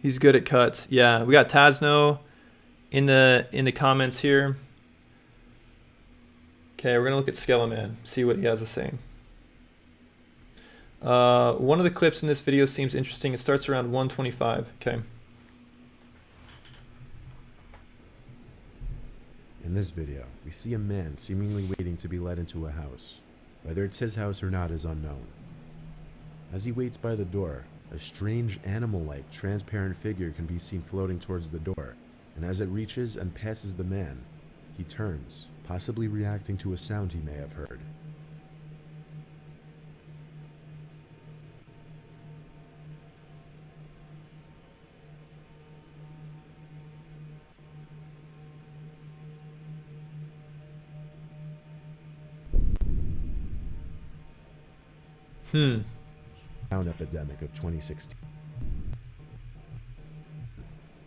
He's good at cuts. Yeah, we got Tasno in the comments here. Okay, we're gonna look at Skeleman, see what he has to say. One of the clips in this video seems interesting. It starts around 125. Okay. In this video, we see a man seemingly waiting to be led into a house. Whether it's his house or not is unknown. As he waits by the door, a strange animal-like transparent figure can be seen floating towards the door, and as it reaches and passes the man, he turns, possibly reacting to a sound he may have heard. Sound epidemic of 2016.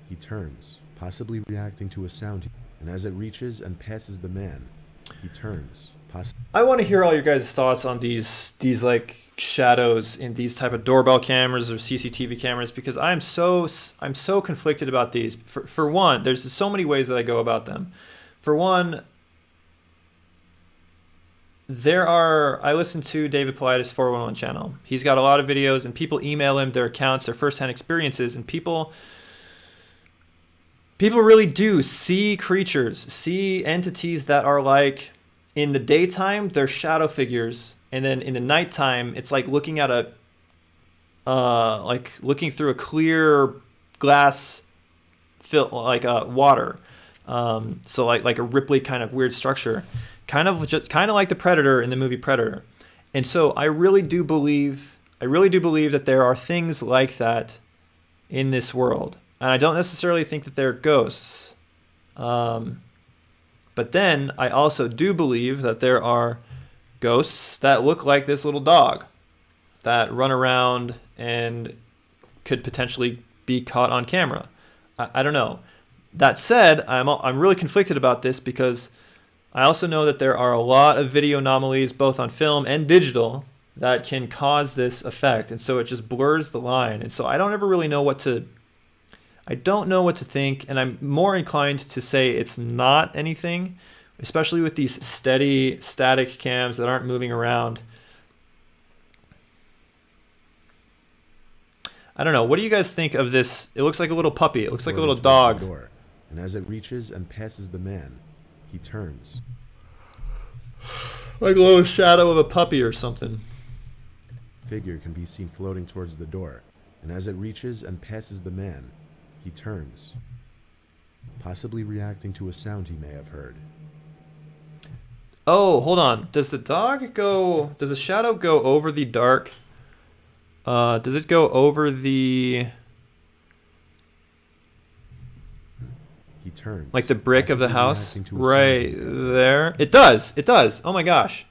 He turns, possibly reacting to a sound, and as it reaches and passes the man, he turns, I want to hear all your guys' thoughts on these like shadows in these type of doorbell cameras or CCTV cameras, because I'm so conflicted about these. For one, there's so many ways that I go about them. For one, I listen to David Paulides' 411 channel. He's got a lot of videos, and people email him their accounts, their firsthand experiences, and people really do see creatures, see entities that are like, in the daytime, they're shadow figures, and then in the nighttime, it's like looking at looking through a clear glass water. So like a Ripley kind of weird structure. Kind of like the Predator in the movie Predator. And so I really do believe that there are things like that in this world. And I don't necessarily think that they're ghosts. But then I also do believe that there are ghosts that look like this little dog that run around and could potentially be caught on camera. I don't know. That said, I'm really conflicted about this because I also know that there are a lot of video anomalies, both on film and digital, that can cause this effect. And so it just blurs the line. And so I don't ever really know what to think. And I'm more inclined to say it's not anything, especially with these steady, static cams that aren't moving around. I don't know. What do you guys think of this? It looks like a little puppy. It looks like a little dog. And as it reaches and passes the man, he turns. Like a little shadow of a puppy or something. Figure can be seen floating towards the door, and as it reaches and passes the man, he turns, possibly reacting to a sound he may have heard. Oh, hold on. Does the shadow go over the dark? Does it go over the... He turns. Like the brick of the house? Right there. It does. It does. Oh my gosh.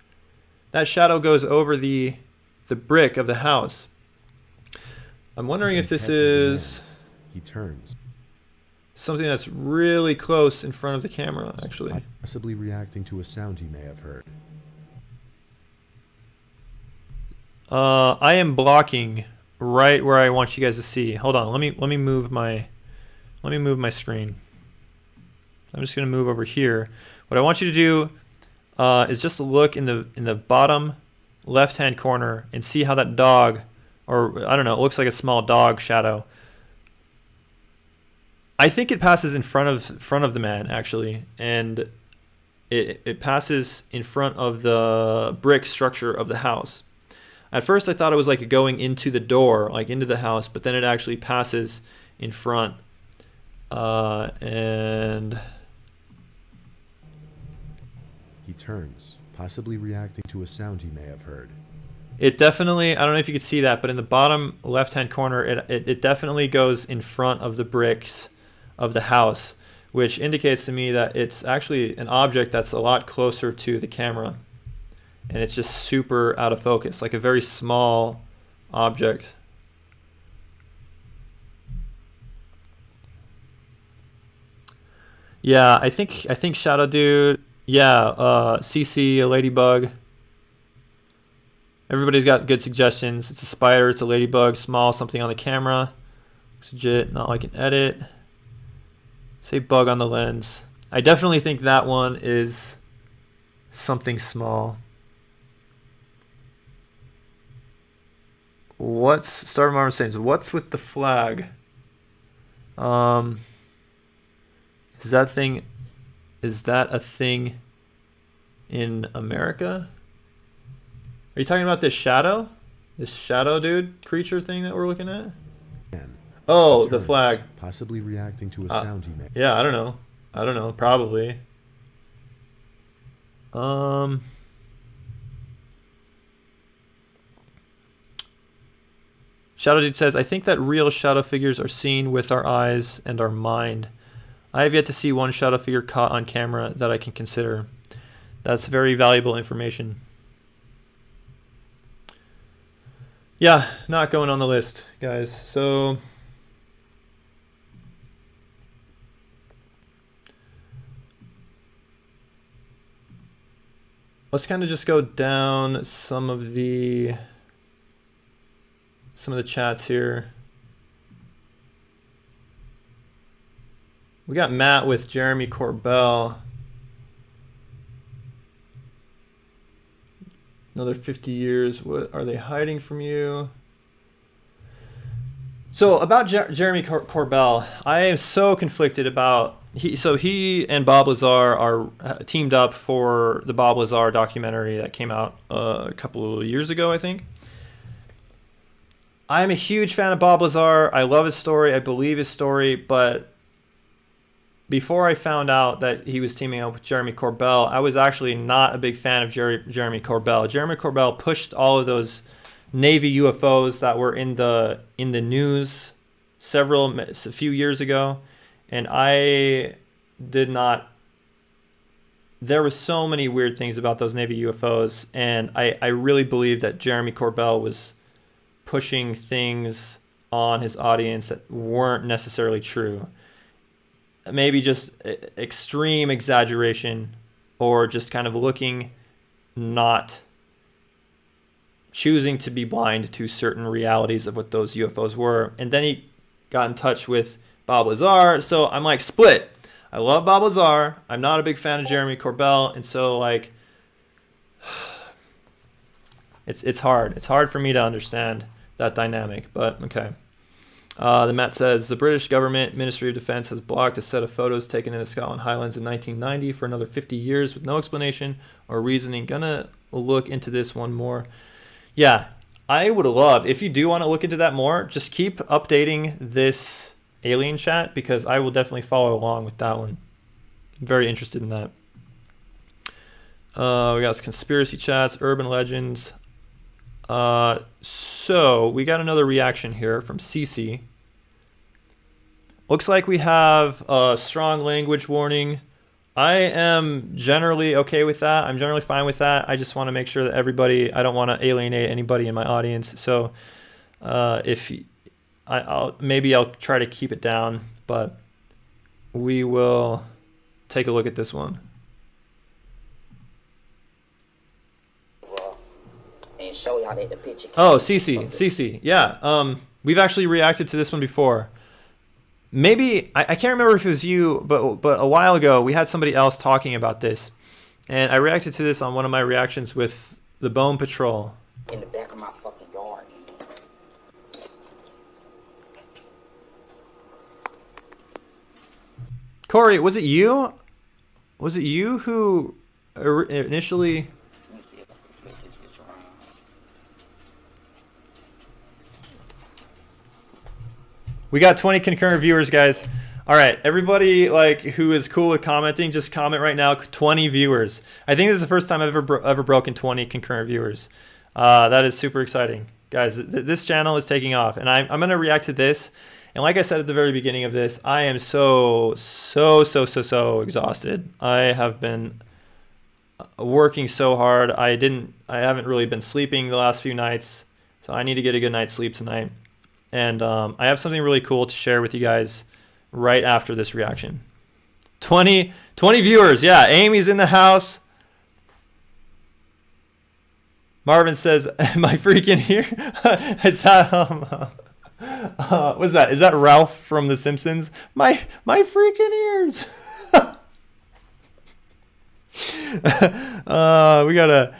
That shadow goes over the brick of the house. I'm wondering if this is... He turns. Something that's really close in front of the camera, actually. Possibly reacting to a sound he may have heard. I am blocking right where I want you guys to see. Hold on. Let me move my screen. I'm just going to move over here. What I want you to do is just look in the bottom left-hand corner and see how that dog, or I don't know, it looks like a small dog shadow. I think it passes in front of the man actually, and it passes in front of the brick structure of the house. At first I thought it was like going into the door, like into the house, but then it actually passes in front. And He turns, possibly reacting to a sound he may have heard. it definitely, I don't know if you could see that, but in the bottom left-hand corner, it definitely goes in front of the bricks of the house, which indicates to me that it's actually an object that's a lot closer to the camera. And it's just super out of focus, like a very small object. Yeah, I think Shadow Dude, yeah, CC, a ladybug. Everybody's got good suggestions. It's a spider, it's a ladybug, small, something on the camera. Looks legit, not like an edit. Say bug on the lens. I definitely think that one is something small. Star Marmor saying, what's with the flag? Is that a thing in America? Are you talking about this shadow? This shadow dude creature thing that we're looking at? Man, Oh, he the turns, flag. possibly reacting to a sound he made. Yeah, I don't know. Probably. Shadow Dude says, I think that real shadow figures are seen with our eyes and our mind. I have yet to see one shadow figure caught on camera that I can consider. That's very valuable information. Yeah, not going on the list, guys. So let's kind of just go down some of the chats here. We got Matt with Jeremy Corbell. Another 50 years. What are they hiding from you? So about Jeremy Corbell, I am so conflicted about he and Bob Lazar are teamed up for the Bob Lazar documentary that came out a couple of years ago, I think. I'm a huge fan of Bob Lazar. I love his story. I believe his story, but before I found out that he was teaming up with Jeremy Corbell, I was actually not a big fan of Jeremy Corbell. Jeremy Corbell pushed all of those Navy UFOs that were in the news a few years ago, and I did not. There were so many weird things about those Navy UFOs, and I really believe that Jeremy Corbell was pushing things on his audience that weren't necessarily true. Maybe just extreme exaggeration, or just kind of not choosing to be blind to certain realities of what those UFOs were. And then he got in touch with Bob Lazar. So I'm like split. I love Bob Lazar. I'm not a big fan of Jeremy Corbell. And so like, it's hard. It's hard for me to understand that dynamic, but okay. The Matt says, the British government Ministry of Defense has blocked a set of photos taken in the Scotland Highlands in 1990 for another 50 years with no explanation or reasoning. Gonna look into this one more. Yeah, I would love, if you do want to look into that more, just keep updating this alien chat, because I will definitely follow along with that one. I'm very interested in that. We got conspiracy chats, urban legends. So we got another reaction here from CC. Looks like we have a strong language warning. I am generally okay with that. I'm generally fine with that. I just want to make sure that I don't want to alienate anybody in my audience. So I'll try to keep it down, but we will take a look at this one. And show y'all that the picture. Oh, CC, yeah. We've actually reacted to this one before. Maybe I can't remember if it was you, but a while ago we had somebody else talking about this, and I reacted to this on one of my reactions with the Bone Patrol. In the back of my fucking yard. Corey, was it you? Was it you who initially? Let me see if I can flip this bitch around. We got 20 concurrent viewers, guys. All right, everybody like who is cool with commenting, just comment right now. 20 viewers. I think this is the first time I've ever broken 20 concurrent viewers. That is super exciting, guys. This channel is taking off, and I'm gonna react to this. And like I said at the very beginning of this, I am so exhausted. I have been working so hard. I haven't really been sleeping the last few nights, so I need to get a good night's sleep tonight. And I have something really cool to share with you guys right after this reaction. 20 viewers. Yeah, Amy's in the house. Marvin says, "Am I freaking here?" Is that what's that? Is that Ralph from The Simpsons? My freaking ears. We got a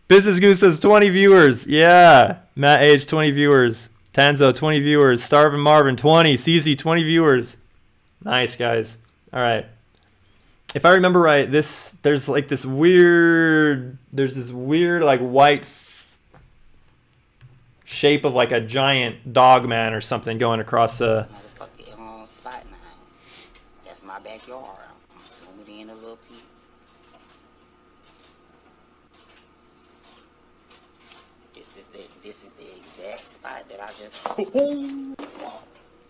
Business Goose says 20 viewers. Yeah, Matt H 20 viewers. Tanzo 20 viewers. Starvin Marvin 20. CC 20 viewers. Nice, guys. All right. If I remember right, there's this weird like white shape of like a giant dog man or something going across the. Motherfucking spot now. That's my backyard. I'm zooming in a little piece. This is the exact spot that I just.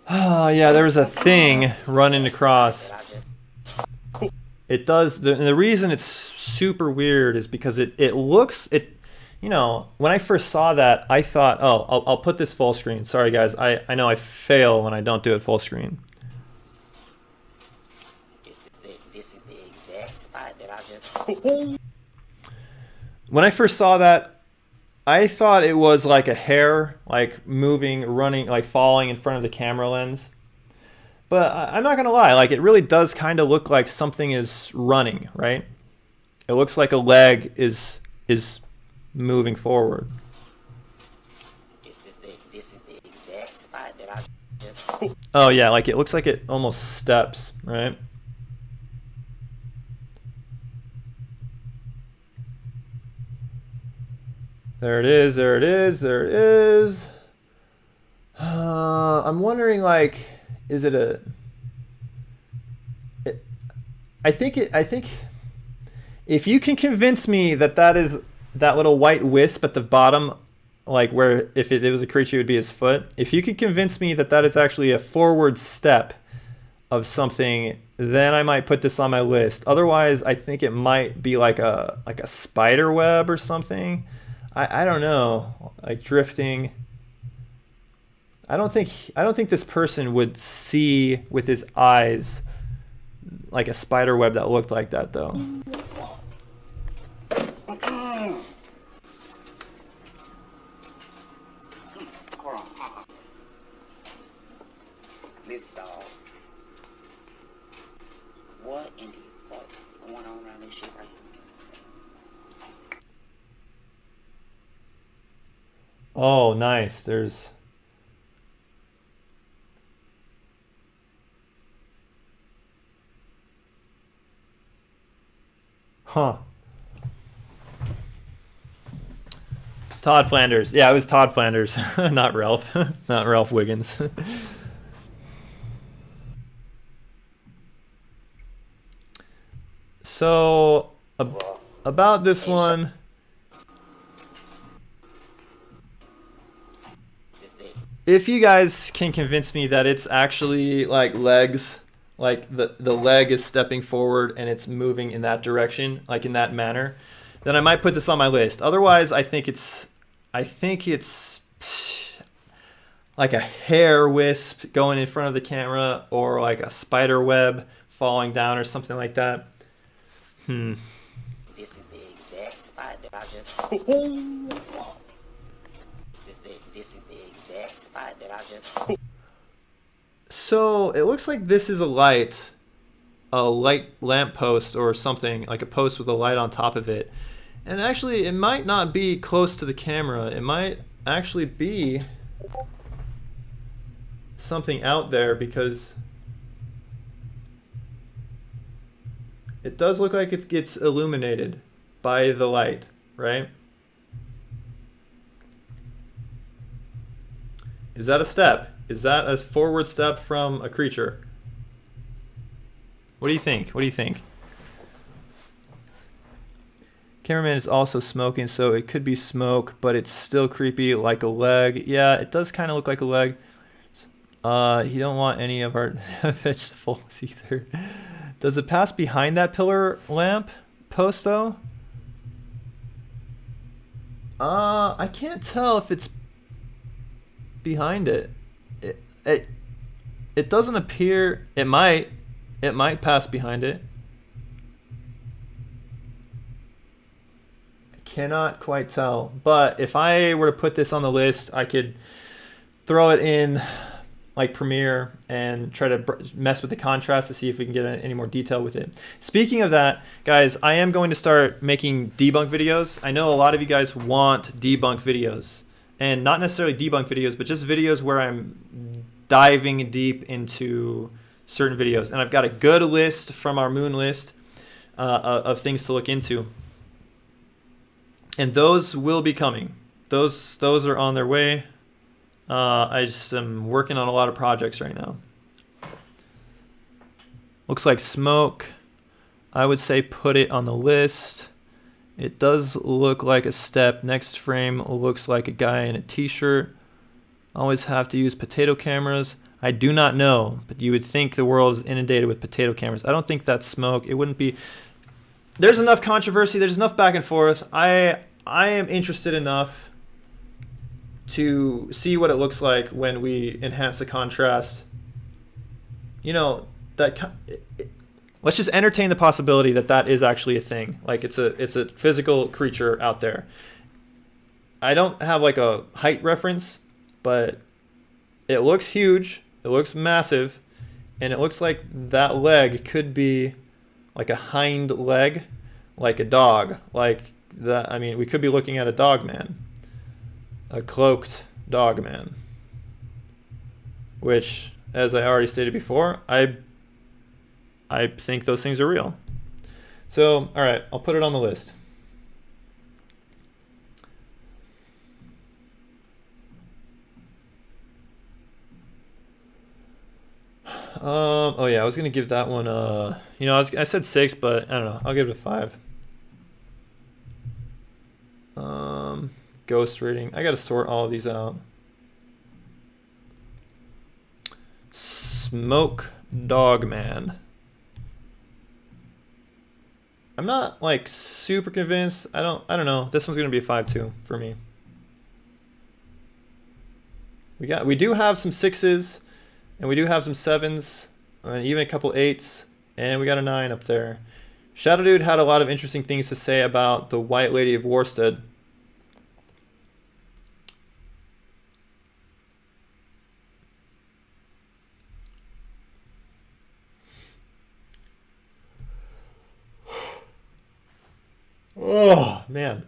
Oh yeah, there was a thing running across. It does. The reason it's super weird is because it looks. You know, when I first saw that, I thought, oh, I'll put this full screen. Sorry, guys. I know I fail when I don't do it full screen. This is the exact spot that I just. When I first saw that, I thought it was like a hair, like moving, running, like falling in front of the camera lens. But I'm not gonna lie, like it really does kind of look like something is running, right? It looks like a leg is moving forward. This is the exact spot that I just. Oh yeah, like it looks like it almost steps, right? There it is, there it is, there it is. I'm wondering, like, is it a... I think if you can convince me that is that little white wisp at the bottom, like where if it was a creature it would be his foot, if you can convince me that is actually a forward step of something, then I might put this on my list. Otherwise, I think it might be like a spider web or something. I don't know, like drifting. I don't think this person would see with his eyes like a spider web that looked like that though. Listen, dog. What in the fuck going on around this shit right here? Oh, nice. There's... Huh. Todd Flanders. Yeah, it was Todd Flanders, not Ralph. Not Ralph Wiggins. So, about this one... If you guys can convince me that it's actually like legs, like the leg is stepping forward and it's moving in that direction, like in that manner, then I might put this on my list. Otherwise, I think it's like a hair wisp going in front of the camera, or like a spider web falling down or something like that. This is the exact spot that I just. This is the exact spot that I just. So it looks like this is a light lamp post or something, like a post with a light on top of it. And actually, it might not be close to the camera. It might actually be something out there, because It does look like it gets illuminated by the light, right? Is that a step? Is that a forward step from a creature? What do you think? What do you think? Cameraman is also smoking, so it could be smoke, but it's still creepy, like a leg. Yeah, it does kind of look like a leg. You don't want any of our vegetables either. Does it pass behind that pillar lamp post though? I can't tell if it's behind it. It doesn't appear. It might pass behind it. Cannot quite tell, but if I were to put this on the list, I could throw it in like Premiere and try to mess with the contrast to see if we can get any more detail with it. Speaking of that, guys, I am going to start making debunk videos. I know a lot of you guys want debunk videos, and not necessarily debunk videos, but just videos where I'm diving deep into certain videos. And I've got a good list from our Moon list of things to look into. And those will be coming. Those are on their way. I just am working on a lot of projects right now. Looks like smoke. I would say put it on the list. It does look like a step. Next frame looks like a guy in a t-shirt. Always have to use potato cameras. I do not know, but you would think the world is inundated with potato cameras. I don't think that's smoke. It wouldn't be. There's enough controversy. There's enough back and forth. I am interested enough to see what it looks like when we enhance the contrast. You know, let's just entertain the possibility that that is actually a thing. Like it's a physical creature out there. I don't have like a height reference, but it looks huge. It looks massive, and it looks like that leg could be like a hind leg, like a dog, like that. I mean, we could be looking at a dog man, a cloaked dog man, which, as I already stated before, I think those things are real. So, all right, I'll put it on the list. Oh yeah, I was gonna give that one. I said 6, but I don't know. I'll give it a 5. Ghost rating. I gotta sort all of these out. Smoke Dog Man. I'm not like super convinced. I don't know. This one's gonna be a 5 too for me. We do have some 6s. And we do have some 7s, and even a couple 8s, and we got a 9 up there. Shadow Dude had a lot of interesting things to say about the White Lady of Worstead. Oh, man.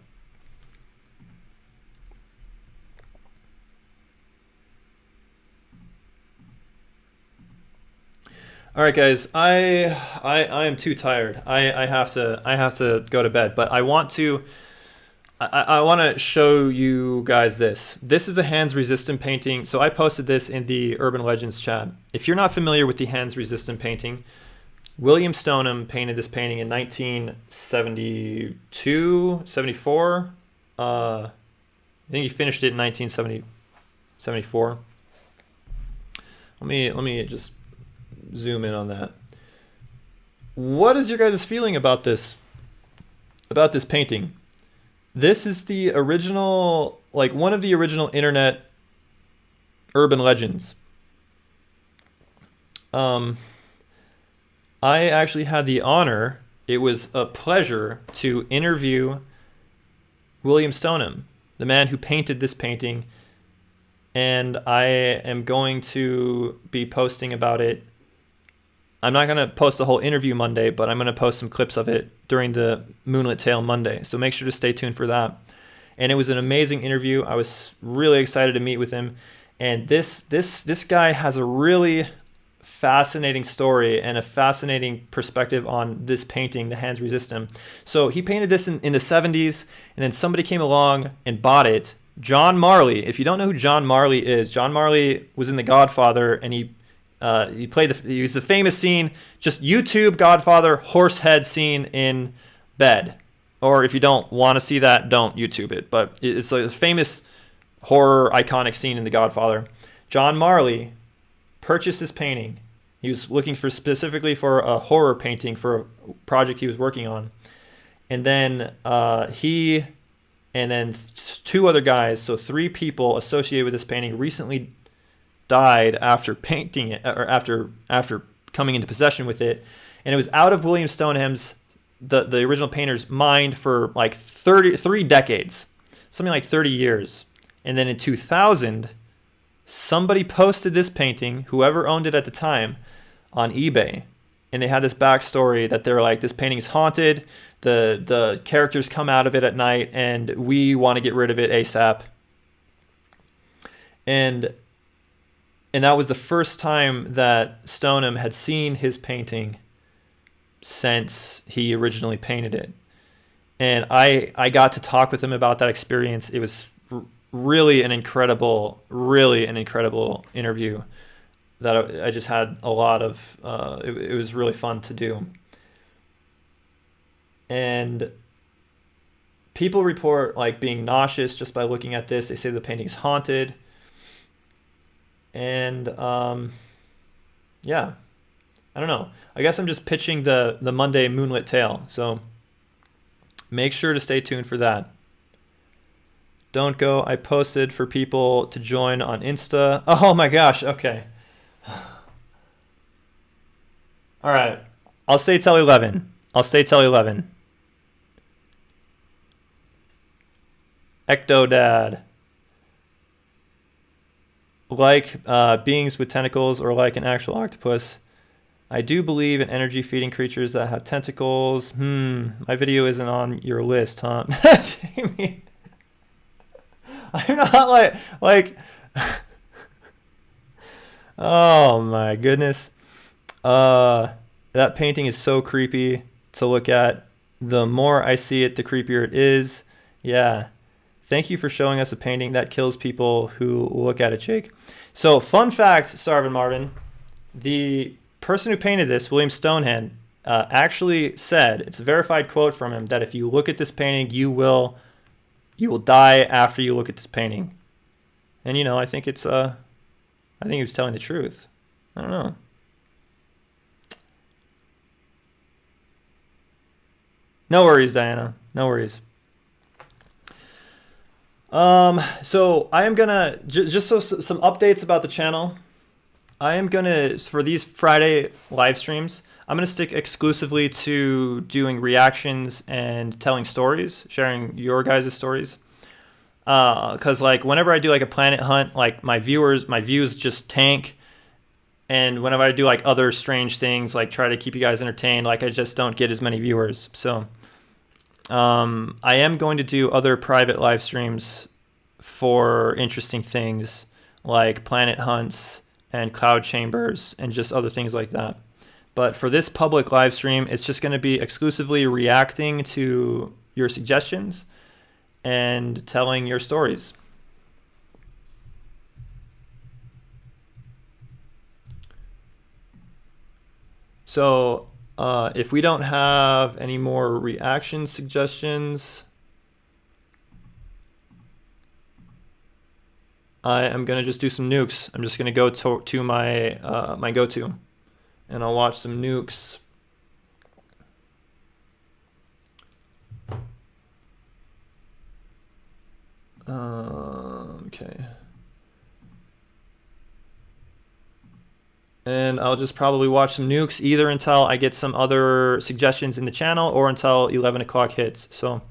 All right, guys. I am too tired. I have to go to bed. But I want to show you guys this. This is the hands resistant painting. So I posted this in the Urban Legends chat. If you're not familiar with the hands resistant painting, William Stoneham painted this painting in 1972, 74. I think he finished it in 1974. Let me just zoom in on that. What is your guys' feeling about this painting? This is the original, like one of the original internet urban legends. I actually had the honor, it was a pleasure to interview William Stoneham, the man who painted this painting, and I am going to be posting about it. I'm not going to post the whole interview Monday, but I'm going to post some clips of it during the Moonlit Tale Monday. So make sure to stay tuned for that. And it was an amazing interview. I was really excited to meet with him. And this guy has a really fascinating story and a fascinating perspective on this painting, The Hands Resist Him. So he painted this in the 70s, and then somebody came along and bought it. John Marley. If you don't know who John Marley is, John Marley was in The Godfather, and he used the famous scene, just YouTube Godfather horse head scene in bed. Or if you don't want to see that, don't YouTube it. But it's like a famous horror iconic scene in The Godfather. John Marley purchased this painting. He was looking specifically for a horror painting for a project he was working on. And then he and then 2 other guys, so 3 people associated with this painting, recently died after painting it, or after coming into possession with it. And it was out of William Stoneham's, the original painter's, mind for like 3 decades, something like 30 years. And then in 2000, somebody posted this painting, whoever owned it at the time, on eBay. And they had this backstory that they're like, this painting is haunted. The characters come out of it at night, and we want to get rid of it ASAP. And that was the first time that Stoneham had seen his painting since he originally painted it. And I got to talk with him about that experience. It was really an incredible interview that I just had a lot of, it was really fun to do. And people report like being nauseous just by looking at this. They say the painting is haunted. And yeah, I don't know. I guess I'm just pitching the Monday Moonlit tale. So make sure to stay tuned for that. Don't go. I posted for people to join on Insta. Oh my gosh. Okay. All right. I'll stay till 11. Ectodad. Like beings with tentacles, or like an actual octopus. I do believe in energy feeding creatures that have tentacles. My video isn't on your list, huh? Jamie. I'm not like oh my goodness. That painting is so creepy to look at. The more I see it, the creepier it is. Yeah. Thank you for showing us a painting that kills people who look at it, Jake. So, fun fact, Sarvin Marvin, the person who painted this, William Stoneham, actually said, it's a verified quote from him, that if you look at this painting, you will die after you look at this painting. And I think he was telling the truth. I don't know. No worries, Diana. No worries. So I am gonna some updates about the channel. I am gonna, for these Friday live streams, I'm gonna stick exclusively to doing reactions and telling stories, sharing your guys' stories. Cause like whenever I do like a planet hunt, like my views just tank. And whenever I do like other strange things, like try to keep you guys entertained, like I just don't get as many viewers. So I am going to do other private live streams for interesting things like planet hunts and cloud chambers and just other things like that. But for this public live stream, it's just going to be exclusively reacting to your suggestions and telling your stories. So if we don't have any more reaction suggestions, I am going to just do some nukes. I'm just going to go to my my go-to, and I'll watch some nukes. Okay. And I'll just probably watch some nukes either until I get some other suggestions in the channel or until 11 o'clock hits. So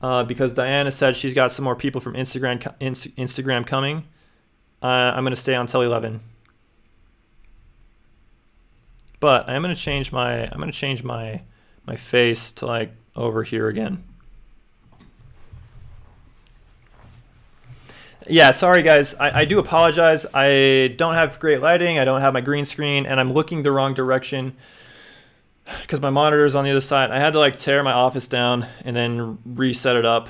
because Diana said she's got some more people from Instagram coming, I'm going to stay until 11. But I'm going to change my face to like over here again. Yeah, sorry guys. I do apologize. I don't have great lighting. I don't have my green screen, and I'm looking the wrong direction because my monitor is on the other side. I had to like tear my office down and then reset it up.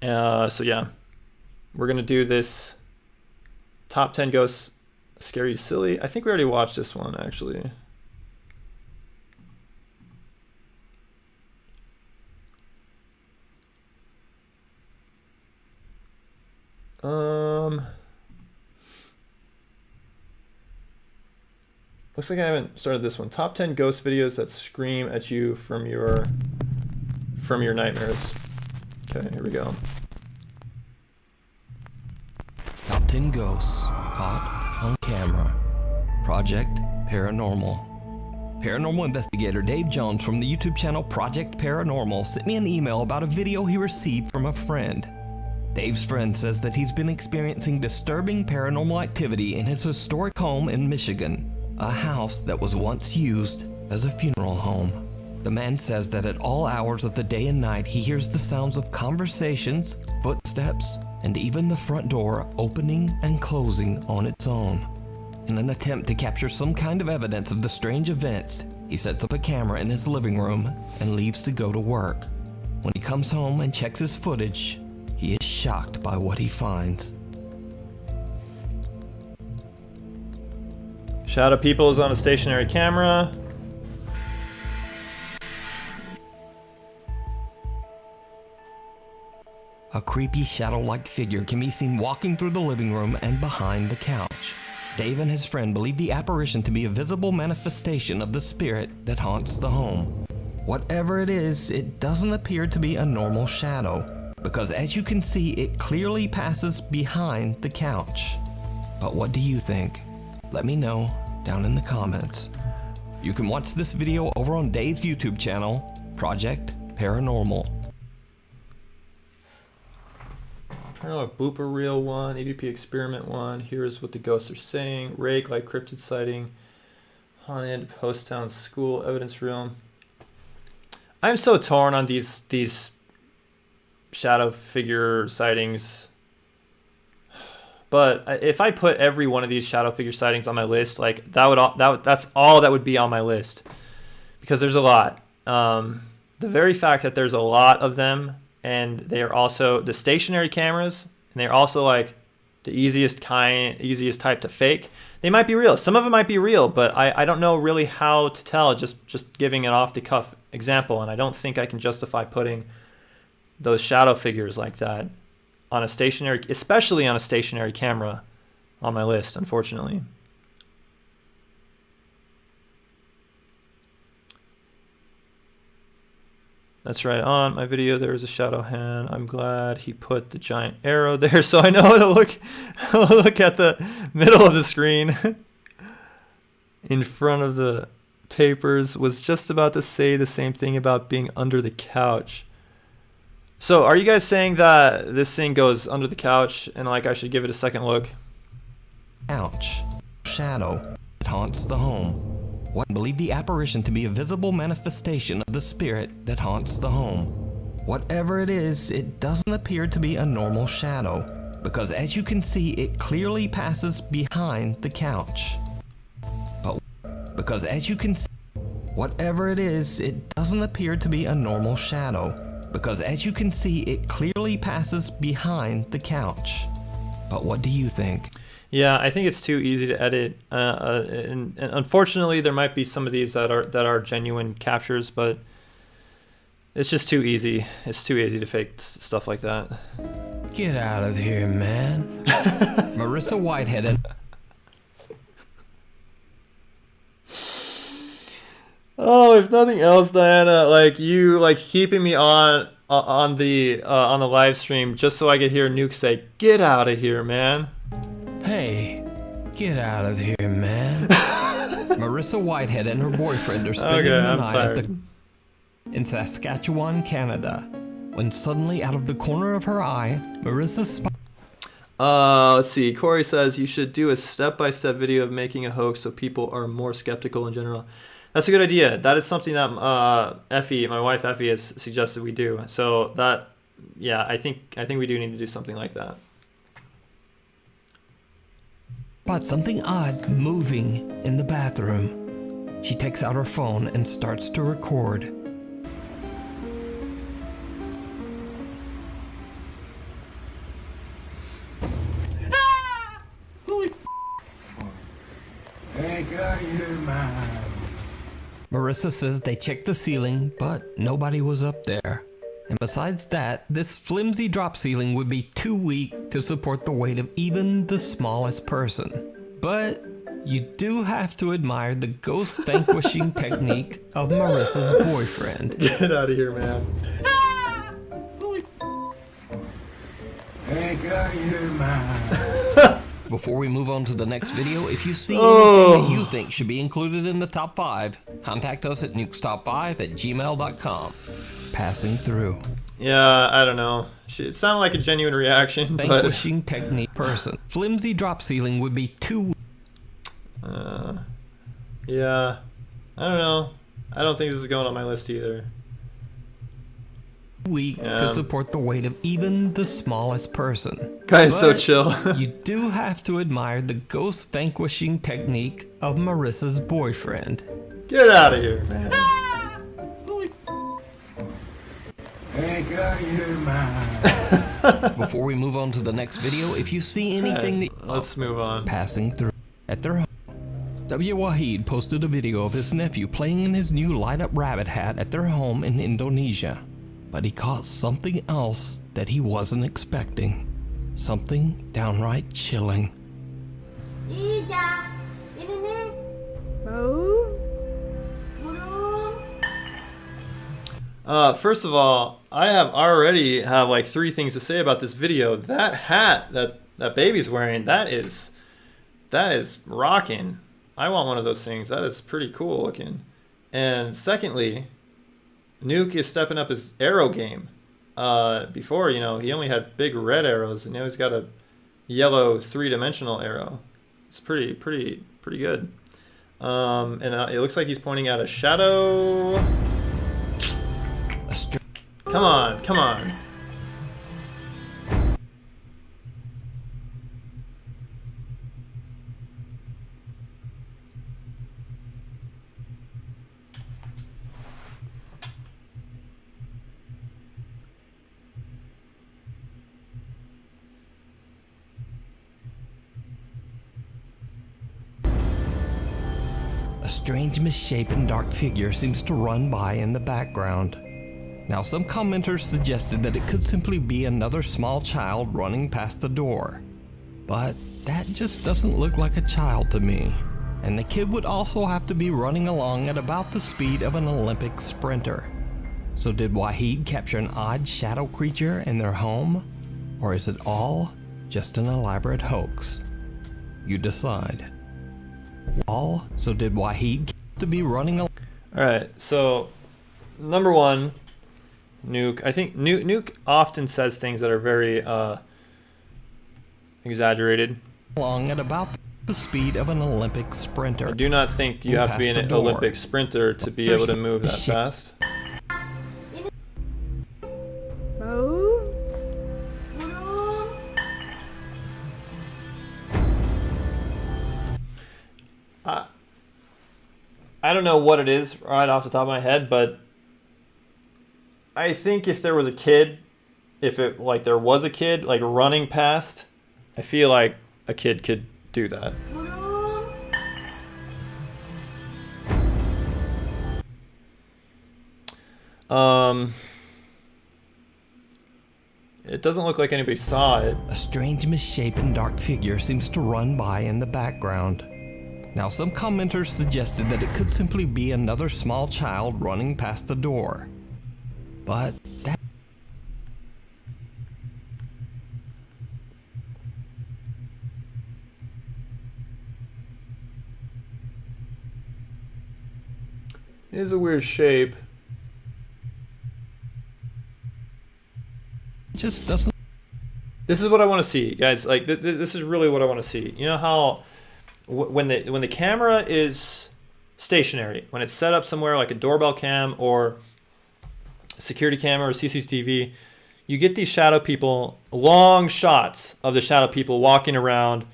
So yeah, we're gonna do this top 10 ghosts, scary, silly. I think we already watched this one actually. Looks like I haven't started this one. Top 10 ghost videos that scream at you from your nightmares. Okay, here we go. Top 10 ghosts caught on camera. Project Paranormal. Paranormal investigator Dave Jones from the YouTube channel Project Paranormal sent me an email about a video he received from a friend. Dave's friend says that he's been experiencing disturbing paranormal activity in his historic home in Michigan, a house that was once used as a funeral home. The man says that at all hours of the day and night he hears the sounds of conversations, footsteps, and even the front door opening and closing on its own. In an attempt to capture some kind of evidence of the strange events, he sets up a camera in his living room and leaves to go to work. When he comes home and checks his footage, he is shocked by what he finds. Shadow People is on a stationary camera. A creepy shadow-like figure can be seen walking through the living room and behind the couch. Dave and his friend believe the apparition to be a visible manifestation of the spirit that haunts the home. Whatever it is, it doesn't appear to be a normal shadow, because as you can see, it clearly passes behind the couch. But what do you think? Let me know down in the comments. You can watch this video over on Dave's YouTube channel, Project Paranormal. Blooper reel 1, EVP experiment 1. Here's what the ghosts are saying. Rake like cryptid sighting. Haunted Post Town School evidence reel. I'm so torn on these shadow figure sightings. But if I put every one of these shadow figure sightings on my list, like that's all that would be on my list, because there's a lot. The very fact that there's a lot of them, and they are also the stationary cameras, and they're also like the easiest type to fake. They might be real. Some of them might be real, but I don't know really how to tell. Just giving an off the cuff example, and I don't think I can justify putting those shadow figures like that on a stationary, especially on a stationary camera, on my list, unfortunately. That's right, on my video there is a shadow hand. I'm glad he put the giant arrow there so I know to look at the middle of the screen in front of the papers. Was just about to say the same thing about being under the couch. So are you guys saying that this thing goes under the couch and like I should give it a second look? Couch. Shadow. It haunts the home. What believe the apparition to be a visible manifestation of the spirit that haunts the home. Whatever it is, it doesn't appear to be a normal shadow, because as you can see, it clearly passes behind the couch. But because as you can see, whatever it is, it doesn't appear to be a normal shadow, because as you can see, it clearly passes behind the couch. But what do you think? Yeah, I think it's too easy to edit, and unfortunately, there might be some of these that are genuine captures, but it's just too easy. It's too easy to fake stuff like that. Get out of here, man. Marissa Whitehead. Oh, if nothing else, Diana, like you like keeping me on the live stream just so I could hear Nuke say, "Get out of here, man." Hey, get out of here, man. Marissa Whitehead and her boyfriend are spending the night in Saskatchewan, Canada, when suddenly out of the corner of her eye, Marissa let's see. Corey says you should do a step-by-step video of making a hoax so people are more skeptical in general. That's a good idea. That is something that Effie, my wife Effie, has suggested we do. So that, yeah, I think we do need to do something like that. But something odd moving in the bathroom. She takes out her phone and starts to record. Hey, get out of here, man. Marissa says they checked the ceiling, but nobody was up there. And besides that, this flimsy drop ceiling would be too weak to support the weight of even the smallest person. But you do have to admire the ghost vanquishing technique of Marissa's boyfriend. Get out of here, man. Hey, get out of here, man. Before we move on to the next video, if you see anything that you think should be included in the top 5, contact us at nukestop5@gmail.com. Passing through. Yeah, I don't know. It sounded like a genuine reaction, but... Vanquishing technique person. Flimsy drop ceiling would be too... yeah. I don't know. I don't think this is going on my list either. weak to support the weight of even the smallest person. Guy is so chill. You do have to admire the ghost vanquishing technique of Marissa's boyfriend. Get out of here, man. Hey, get out of here, man. Before we move on to the next video, if you see anything that... Let's move on. Passing through at their home. W. Wahid posted a video of his nephew playing in his new light-up rabbit hat at their home in Indonesia. But he caught something else that he wasn't expecting. Something downright chilling. Iya, ini nih. Mau? Burung. First of all, I already have like 3 things to say about this video. That hat that baby's wearing, that is rocking. I want one of those things. That is pretty cool looking. And secondly, Nuke is stepping up his arrow game. Before, he only had big red arrows, and now he's got a yellow 3-dimensional arrow. It's pretty good. And it looks like he's pointing at a shadow. Come on. A strange, misshapen, dark figure seems to run by in the background. Now, some commenters suggested that it could simply be another small child running past the door. But that just doesn't look like a child to me. And the kid would also have to be running along at about the speed of an Olympic sprinter. So did Wahid capture an odd shadow creature in their home? Or is it all just an elaborate hoax? You decide. So did Wahid to be running along? Alright, so number 1, Nuke. I think Nuke often says things that are very exaggerated. Along at about the speed of an Olympic sprinter. I do not think you have to be an Olympic sprinter to be able to move that fast. Mau? Burung. I don't know what it is right off the top of my head, but I think if there was a kid, there was a kid running past, I feel like a kid could do that. It doesn't look like anybody saw it. A strange, misshapen, dark figure seems to run by in the background. Now, some commenters suggested that it could simply be another small child running past the door. But that... It is a weird shape. just doesn't... This is what I want to see, guys. This is really what I want to see. You know how when the camera is stationary, when it's set up somewhere like a doorbell cam or security camera or CCTV, you get these shadow people, long shots of the shadow people walking around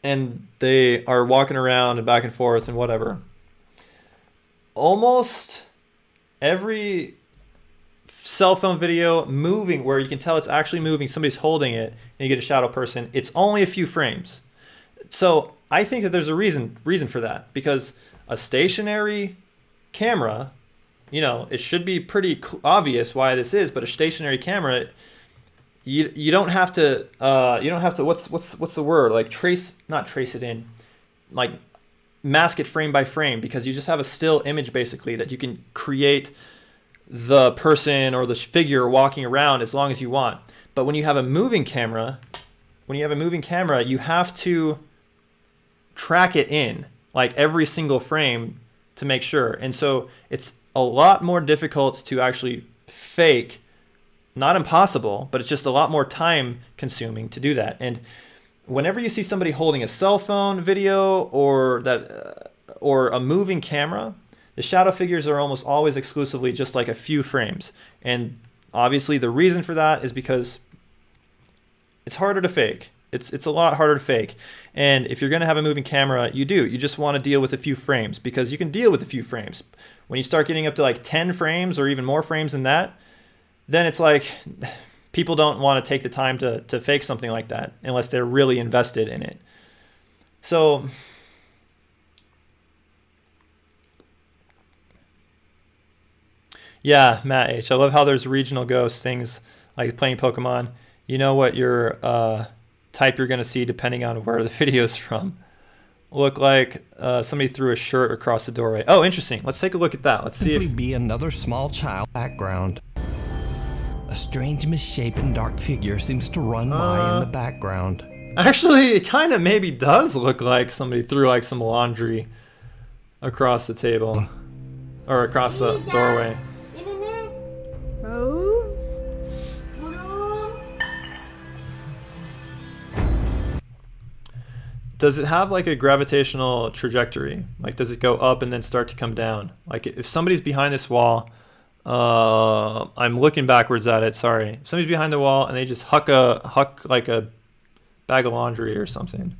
and they are walking around and back and forth and whatever. Almost every cell phone video moving where you can tell it's actually moving, somebody's holding it, and you get a shadow person, it's only a few frames. So I think that there's a reason for that, because a stationary camera, you know, it should be pretty obvious why this is, but a stationary camera, you don't have to what's the word, like not trace it in, like mask it frame by frame, because you just have a still image basically that you can create the person or the figure walking around as long as you want. But when you have a moving camera, you have to track it in, like every single frame, to make sure. And so it's a lot more difficult to actually fake. Not impossible, but it's just a lot more time consuming to do that. And whenever you see somebody holding a cell phone video or a moving camera, the shadow figures are almost always exclusively just like a few frames. And obviously the reason for that is because it's harder to fake. It's a lot harder to fake. And if you're going to have a moving camera, you just want to deal with a few frames, because you can deal with a few frames. When you start getting up to like 10 frames or even more frames than that, then it's like people don't want to take the time to fake something like that unless they're really invested in it. So yeah, Matt H. I love how there's regional ghost things like playing Pokemon. You know what your type you're going to see depending on where the video is from. Look like somebody threw a shirt across the doorway. Oh, interesting. Let's take a look at that. Let's see Simply be another small child background. A strange, misshapen, dark figure seems to run by in the background. Actually, it kind of maybe does look like somebody threw like some laundry across the table or across the doorway. Does it have like a gravitational trajectory? Like, does it go up and then start to come down? Like, if somebody's behind this wall, I'm looking backwards at it, sorry. If somebody's behind the wall and they just huck like a bag of laundry or something,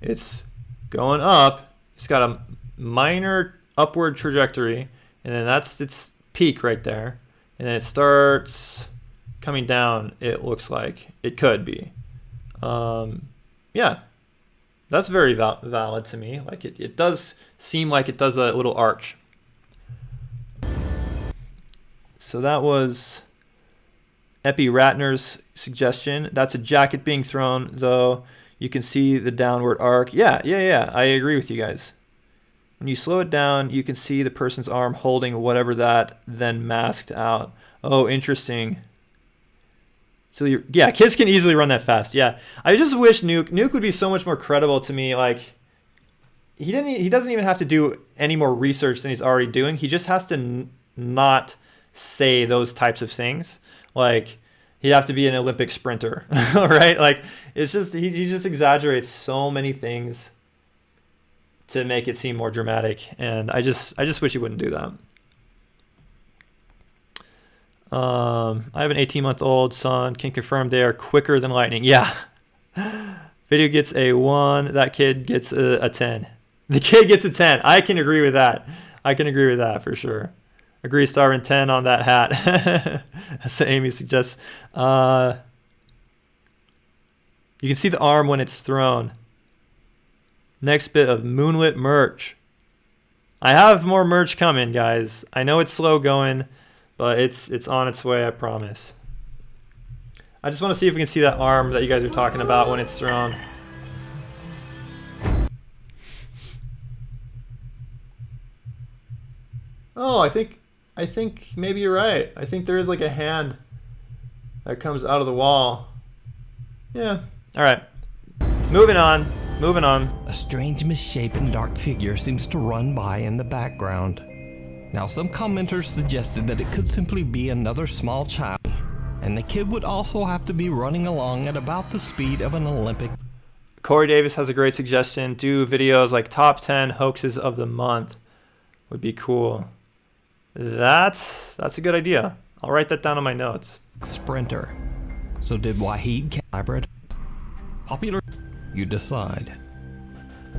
it's going up, it's got a minor upward trajectory, and then that's its peak right there, and then it starts coming down, it looks like. It could be. Yeah, that's very valid to me. Like, it does seem like it does a little arch. So that was Epi Ratner's suggestion. That's a jacket being thrown, though. You can see the downward arc. Yeah. I agree with you guys. When you slow it down, you can see the person's arm holding whatever that then masked out. Oh, interesting. So yeah, kids can easily run that fast. Yeah, I just wish Nuke would be so much more credible to me. Like, he doesn't even have to do any more research than he's already doing. He just has to not say those types of things. Like, he'd have to be an Olympic sprinter, right? Like, it's just he just exaggerates so many things to make it seem more dramatic, and I just wish he wouldn't do that. I have an 18-month-old son, can confirm they are quicker than lightning. Yeah. Video gets a 1, that kid gets a 10. The kid gets a 10. I can agree with that. For sure. Agree, star and 10 on that hat. That's what Amy suggests. You can see the arm when it's thrown. Next bit of Moonlit merch. I have more merch coming, guys. I know it's slow going, but it's on its way, I promise. I just want to see if we can see that arm that you guys are talking about when it's thrown. Oh, I think maybe you're right. I think there is like a hand that comes out of the wall. Yeah. All right. Moving on. A strange, misshapen, dark figure seems to run by in the background. Now, some commenters suggested that it could simply be another small child, and the kid would also have to be running along at about the speed of an Olympic. Corey Davis has a great suggestion. Do videos like top 10 hoaxes of the month. Would be cool. That's a good idea. I'll write that down on my notes. Sprinter. So did Wahid Hybrid. Popular. you decide.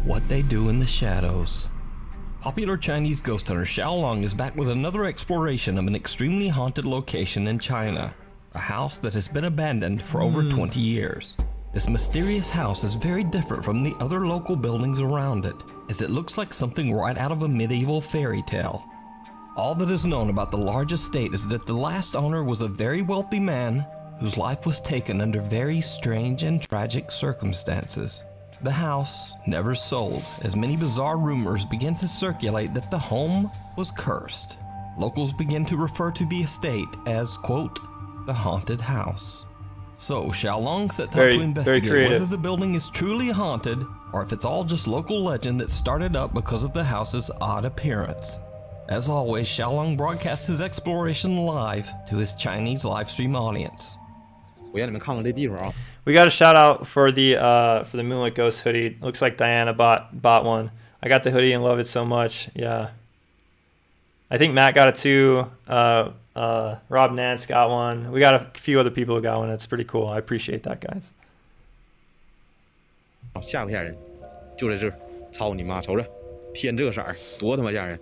What they do in the shadows. Popular Chinese ghost hunter Xiaolong is back with another exploration of an extremely haunted location in China, a house that has been abandoned for over 20 years. This mysterious house is very different from the other local buildings around it, as it looks like something right out of a medieval fairy tale. All that is known about the large estate is that the last owner was a very wealthy man whose life was taken under very strange and tragic circumstances. The house never sold, as many bizarre rumors began to circulate that the home was cursed. Locals began to refer to the estate as, quote, the haunted house. So Xiaolong sets out to investigate whether the building is truly haunted or if it's all just local legend that started up because of the house's odd appearance. As always, Xiaolong broadcasts his exploration live to his Chinese live stream audience. We got a shout out for the Moonlit Ghost hoodie. Looks like Diana bought one. I got the hoodie and love it so much. Yeah. I think Matt got it too. Rob Nance got one. We got a few other people who got one. It's pretty cool. I appreciate that, guys. 吓不吓人？就在这儿，操你妈！瞅着，天这个色儿，多他妈吓人！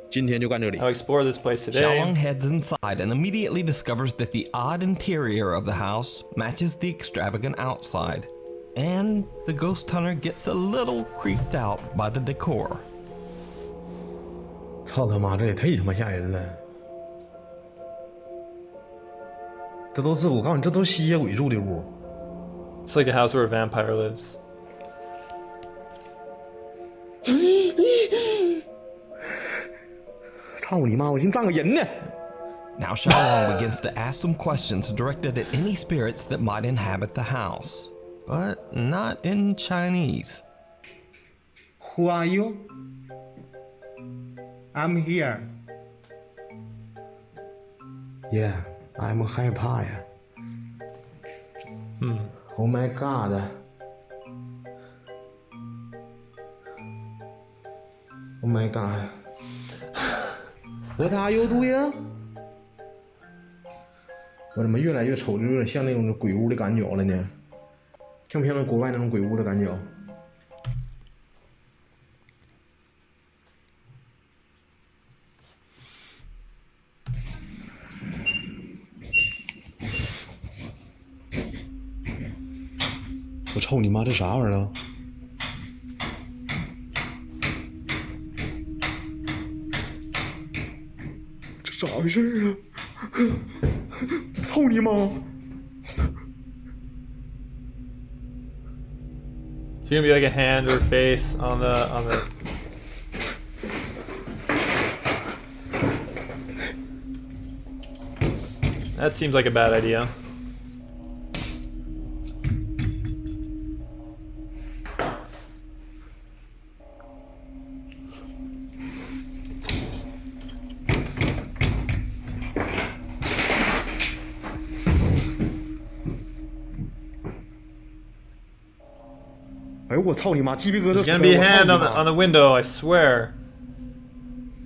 今天就干这里。I'll explore this place today. Xiaolong heads inside and immediately discovers that the odd interior of the house matches the extravagant outside, and the ghost hunter gets a little creeped out by the decor. 操他妈，这也忒他妈吓人了！这都是我告诉你，这都是吸血鬼住的屋。It's like a house where a vampire lives. 操你妈！我寻思葬个人呢。Now Xiaolong begins to ask some questions directed at any spirits that might inhabit the house, but not in Chinese. Who are you? I'm here. Yeah, I'm 害怕呀。Oh my god. Oh my god. What are you doing? 我怎么越来越瞅着有点像那种鬼屋的感觉了呢？像不像那国外那种鬼屋的感觉？我操你妈，这啥玩意儿啊？这咋回事啊？操你妈！ It's gonna be like a hand or face on the. That seems like a bad idea. There's gonna be a hand on the window, I swear.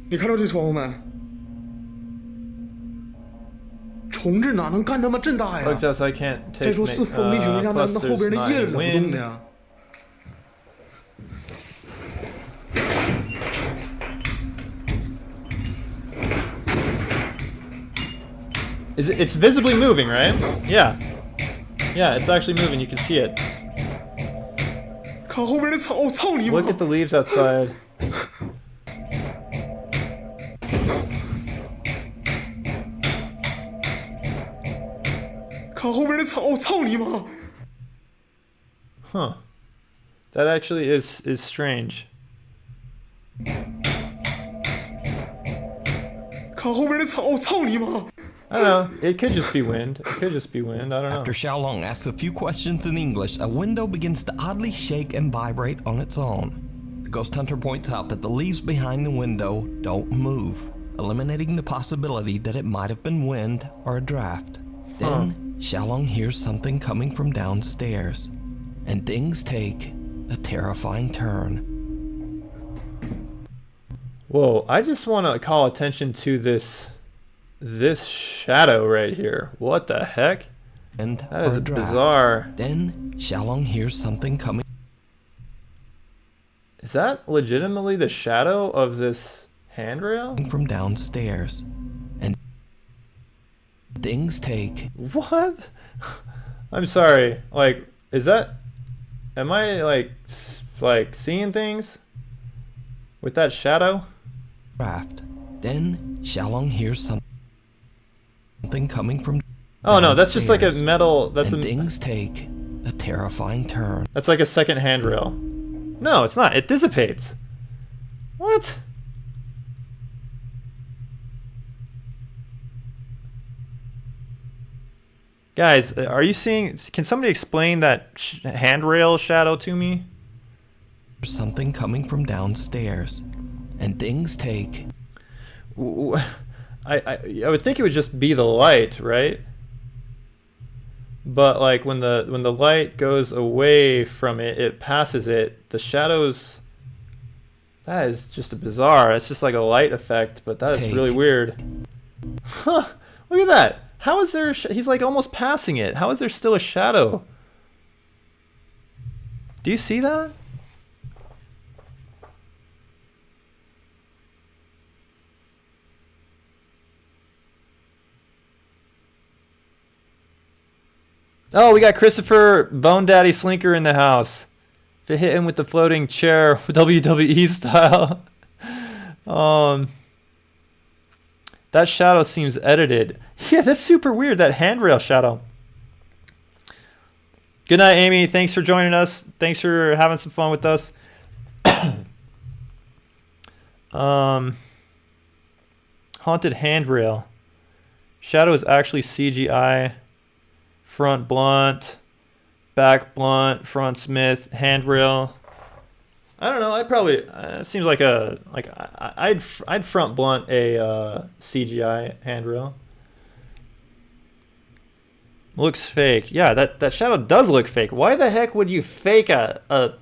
你看到这窗户没？虫子哪能干他妈这大呀？ Looks outside, can't take. 再说是风的情况下，那 plus 后边 there's 的叶子 not 怎么 wind. 动的呀？ It's visibly moving, right? Yeah. Yeah, it's actually moving. You can see it. 看后边的草，操你妈！ Look at the leaves outside. 看后边的草，操你妈！ Huh. That actually is strange. 看后边的草，操你妈！ I don't know. It could just be wind. It could just be wind. I don't know. After Xiaolong asks a few questions in English, a window begins to oddly shake and vibrate on its own. The ghost hunter points out that the leaves behind the window don't move, eliminating the possibility that it might have been wind or a draft. Then, Xiaolong hears something coming from downstairs, and things take a terrifying turn. Whoa, I just want to call attention to this shadow right here. What the heck? and That is or a draft. bizarre. Then Xiaolong hears something coming Is that legitimately the shadow of this handrail? from downstairs, and things take What? I'm sorry. Like, is that? Am I like seeing things with that shadow? draft. Then Xiaolong hears something coming from Oh no, that's just like a downstairs, metal. That's and a. things take a terrifying turn. That's like a second handrail. No, it's not. It dissipates. What? Guys, are you seeing? Can somebody explain that handrail shadow to me? There's something coming from downstairs, and things take I would think it would just be the light, right? But like when the light goes away from it, it passes it. The shadows. That is just a bizarre. It's just like a light effect, but that is really weird. Huh? Look at that. How is there? He's like almost passing it. How is there still a shadow? Do you see that? Oh, we got Christopher Bone Daddy Slinker in the house. If it hit him with the floating chair, WWE style. That shadow seems edited. Yeah, that's super weird, that handrail shadow. Good night, Amy. Thanks for joining us. Thanks for having some fun with us. Haunted handrail. Shadow is actually CGI. Front blunt, back blunt, front smith, handrail. I don't know. I'd probably. It seems like I'd front blunt a CGI handrail. Looks fake. Yeah, that shadow does look fake. Why the heck would you fake a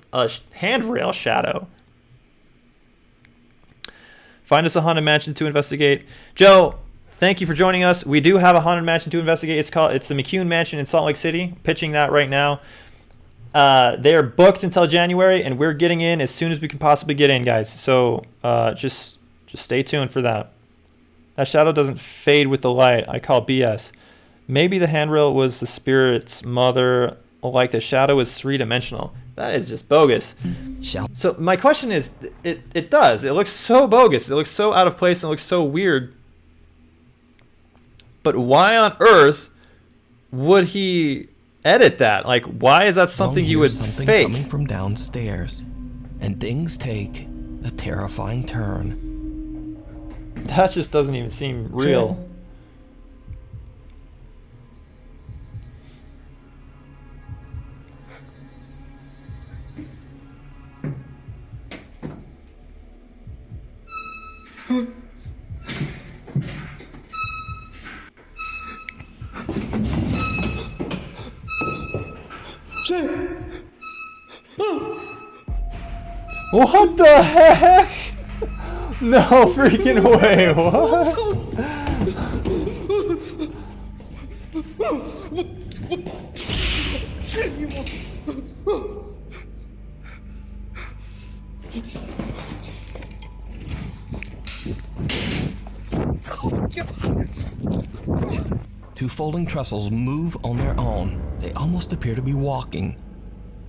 handrail shadow? Find us a haunted mansion to investigate. Joe, thank you for joining us. We do have a haunted mansion to investigate. It's the McCune Mansion in Salt Lake City. Pitching that right now. They are booked until January, and we're getting in as soon as we can possibly get in, guys. So just stay tuned for that. That shadow doesn't fade with the light. I call BS. Maybe the handrail was the spirit's mother, like the shadow is three-dimensional. That is just bogus. So my question is, it does. It looks so bogus. It looks so out of place and it looks so weird. But why on earth would he edit that? Like, why is that something you would fake? Coming from downstairs, and things take a terrifying turn. That just doesn't even seem real. What the heck? No freaking way. What? Two folding trestles move on their own. They almost appear to be walking.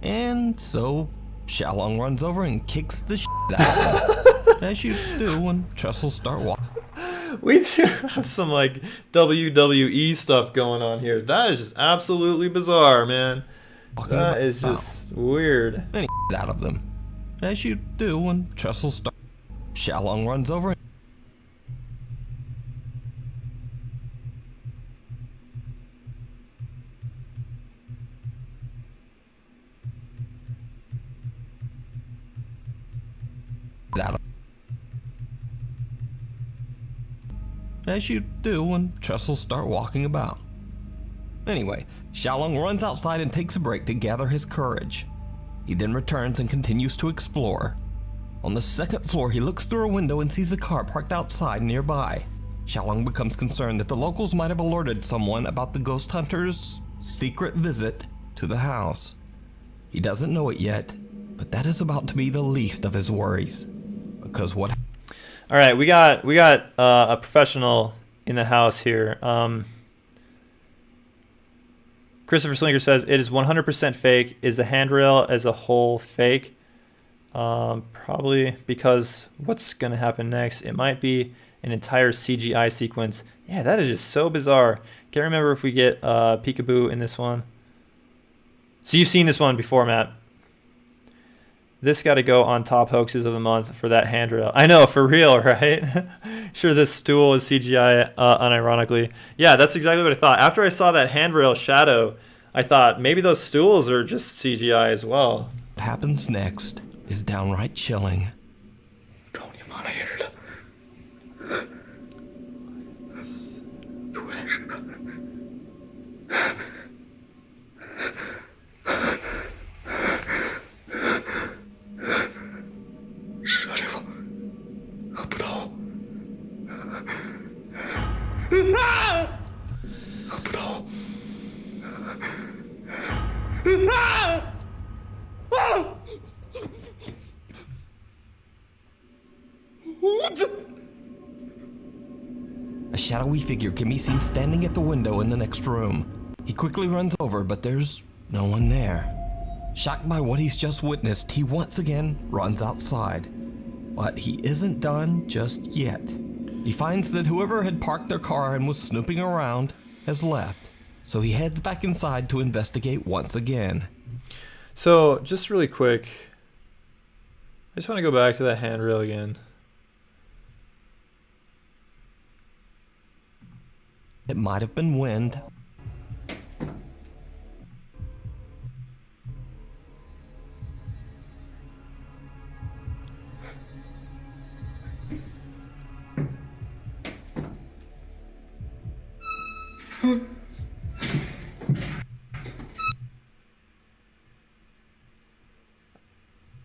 And so Xiaolong runs over and kicks the shit out of them, as you do when trestles start walking. We do have some like WWE stuff going on here. That is just absolutely bizarre, man. That is just weird. And he out of them, as you do when trestles start. Xiaolong runs over. As you do when trestles start walking about. Anyway, Xiaolong runs outside and takes a break to gather his courage. He then returns and continues to explore. On the second floor, he looks through a window and sees a car parked outside nearby. Xiaolong becomes concerned that the locals might have alerted someone about the ghost hunters secret visit to the house. He doesn't know it yet, but that is about to be the least of his worries. Because what... All right, we got a professional in the house here. Christopher Slinger says it is 100% fake. Is the handrail as a whole fake? Probably, because what's going to happen next? It might be an entire CGI sequence. Yeah, that is just so bizarre. Can't remember if we get peekaboo in this one. So you've seen this one before, Matt. This got to go on top hoaxes of the month for that handrail. I know, for real, right? Sure, this stool is CGI, unironically. Yeah, that's exactly what I thought. After I saw that handrail shadow, I thought maybe those stools are just CGI as well. What happens next is downright chilling. A shadowy figure can be seen standing at the window in the next room. He quickly runs over, but there's no one there. Shocked by what he's just witnessed, he once again runs outside. But he isn't done just yet. He finds that whoever had parked their car and was snooping around has left. So he heads back inside to investigate once again. So, just really quick, I just want to go back to that handrail again. It might have been wind.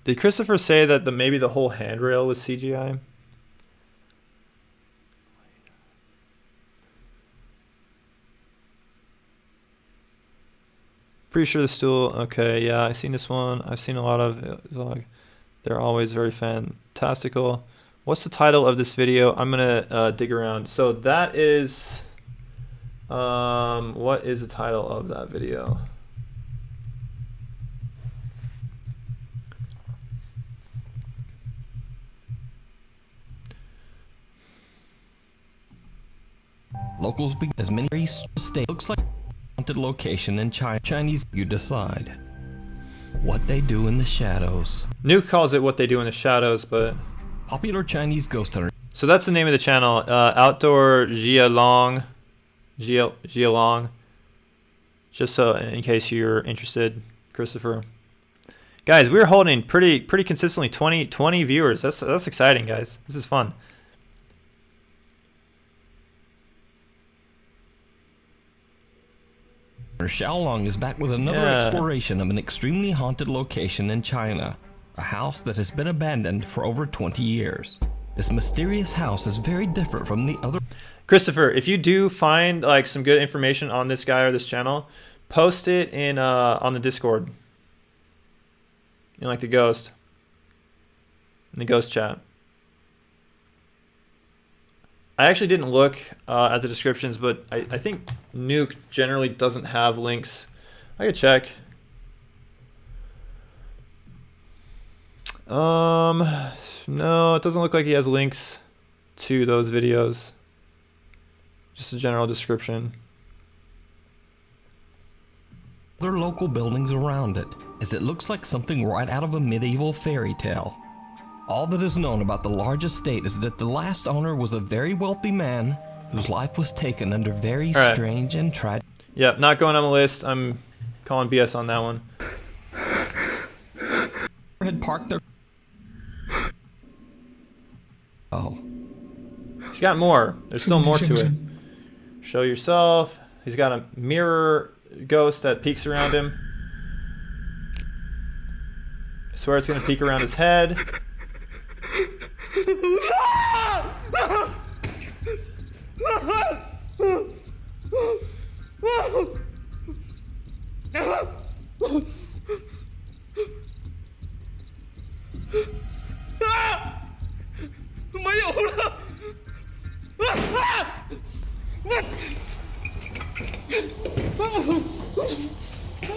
Did Christopher say that maybe the whole handrail was CGI? Pretty sure the stool. Okay, yeah, I've seen this one. I've seen a lot of vlog. They're always very fantastical. What's the title of this video? I'm gonna dig around. So that is, what is the title of that video? Locals begin as many state looks like haunted location in Chinese. You decide what they do in the shadows. Nuke calls it what they do in the shadows, but popular Chinese ghost hunter. So that's the name of the channel, Outdoor Jialong. Just so in case you're interested, Christopher. Guys, we're holding pretty consistently 20 viewers. That's exciting, guys. This is fun. Xiaolong is back with another exploration of an extremely haunted location in China, a house that has been abandoned for over 20 years. This mysterious house is very different from the other. Christopher, if you do find like some good information on this guy or this channel, post it in on the Discord. In like the ghost. In the ghost chat. I actually didn't look at the descriptions, but I think Nuke generally doesn't have links. I could check. No, it doesn't look like he has links to those videos. Just a general description. Other local buildings around it, as it looks like something right out of a medieval fairy tale. All that is known about the large estate is that the last owner was a very wealthy man whose life was taken under very strange and tragic. Yep, not going on the list. I'm calling BS on that one. Had parked their. Oh. He's got more. There's still more to it. Show yourself. He's got a mirror ghost that peeks around him. I swear it's gonna peek around his head. 了！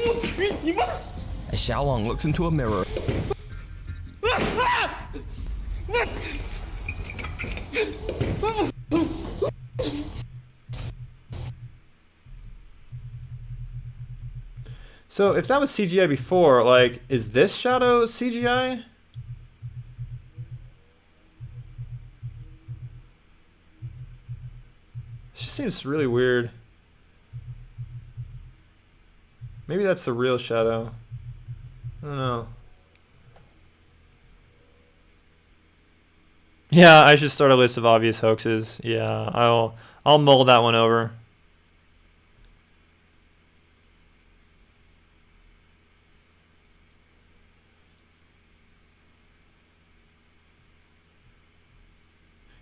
我去你妈！ As Xiaolong looks into a mirror, So if that was CGI before, like, is this shadow CGI? It just seems really weird. Maybe that's the real shadow. I don't know. Yeah, I should start a list of obvious hoaxes. Yeah, I'll mull that one over.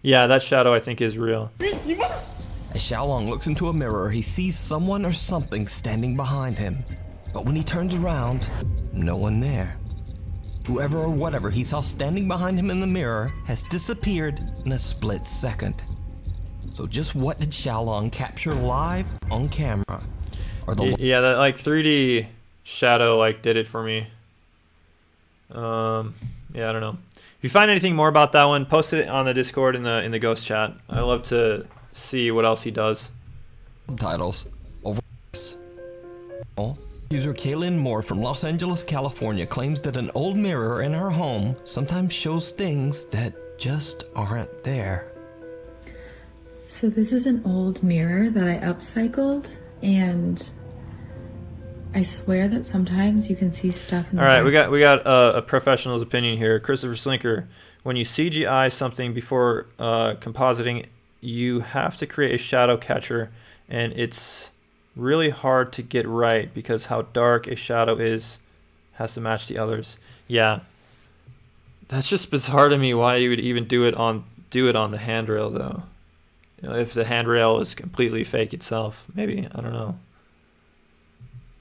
Yeah, that shadow I think is real. as Xiaolong looks into a mirror, he sees someone or something standing behind him. But when he turns around, no one there. Whoever or whatever he saw standing behind him in the mirror has disappeared in a split second. So just what did Xiaolong capture live on camera? Or the Yeah, that like 3D shadow like did it for me. Yeah, I don't know. If you find anything more about that one, post it on the Discord in the ghost chat. I love to see what else he does. subtitles over this. User Kaylin Moore from Los Angeles, California claims that an old mirror in her home sometimes shows things that just aren't there. So this is an old mirror that I upcycled, and I swear that sometimes you can see stuff in the All right, back. we got a professional's opinion here. Christopher Slinker, when you CGI something before compositing, you have to create a shadow catcher, and it's really hard to get right because how dark a shadow is has to match the others. Yeah, that's just bizarre to me. Why you would even do it on the handrail though? You know, if the handrail is completely fake itself, maybe, I don't know.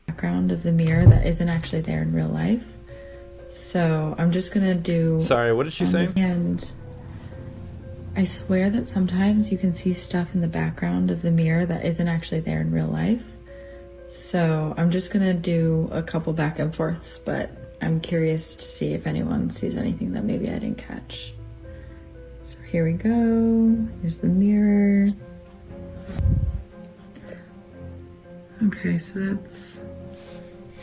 Background of the mirror that isn't actually there in real life. So I'm just gonna do. Sorry, what did she say? And I swear that sometimes you can see stuff in the background of the mirror that isn't actually there in real life. So I'm just gonna do a couple back and forths, but I'm curious to see if anyone sees anything that maybe I didn't catch. So here we go. Here's the mirror. Okay, so that's.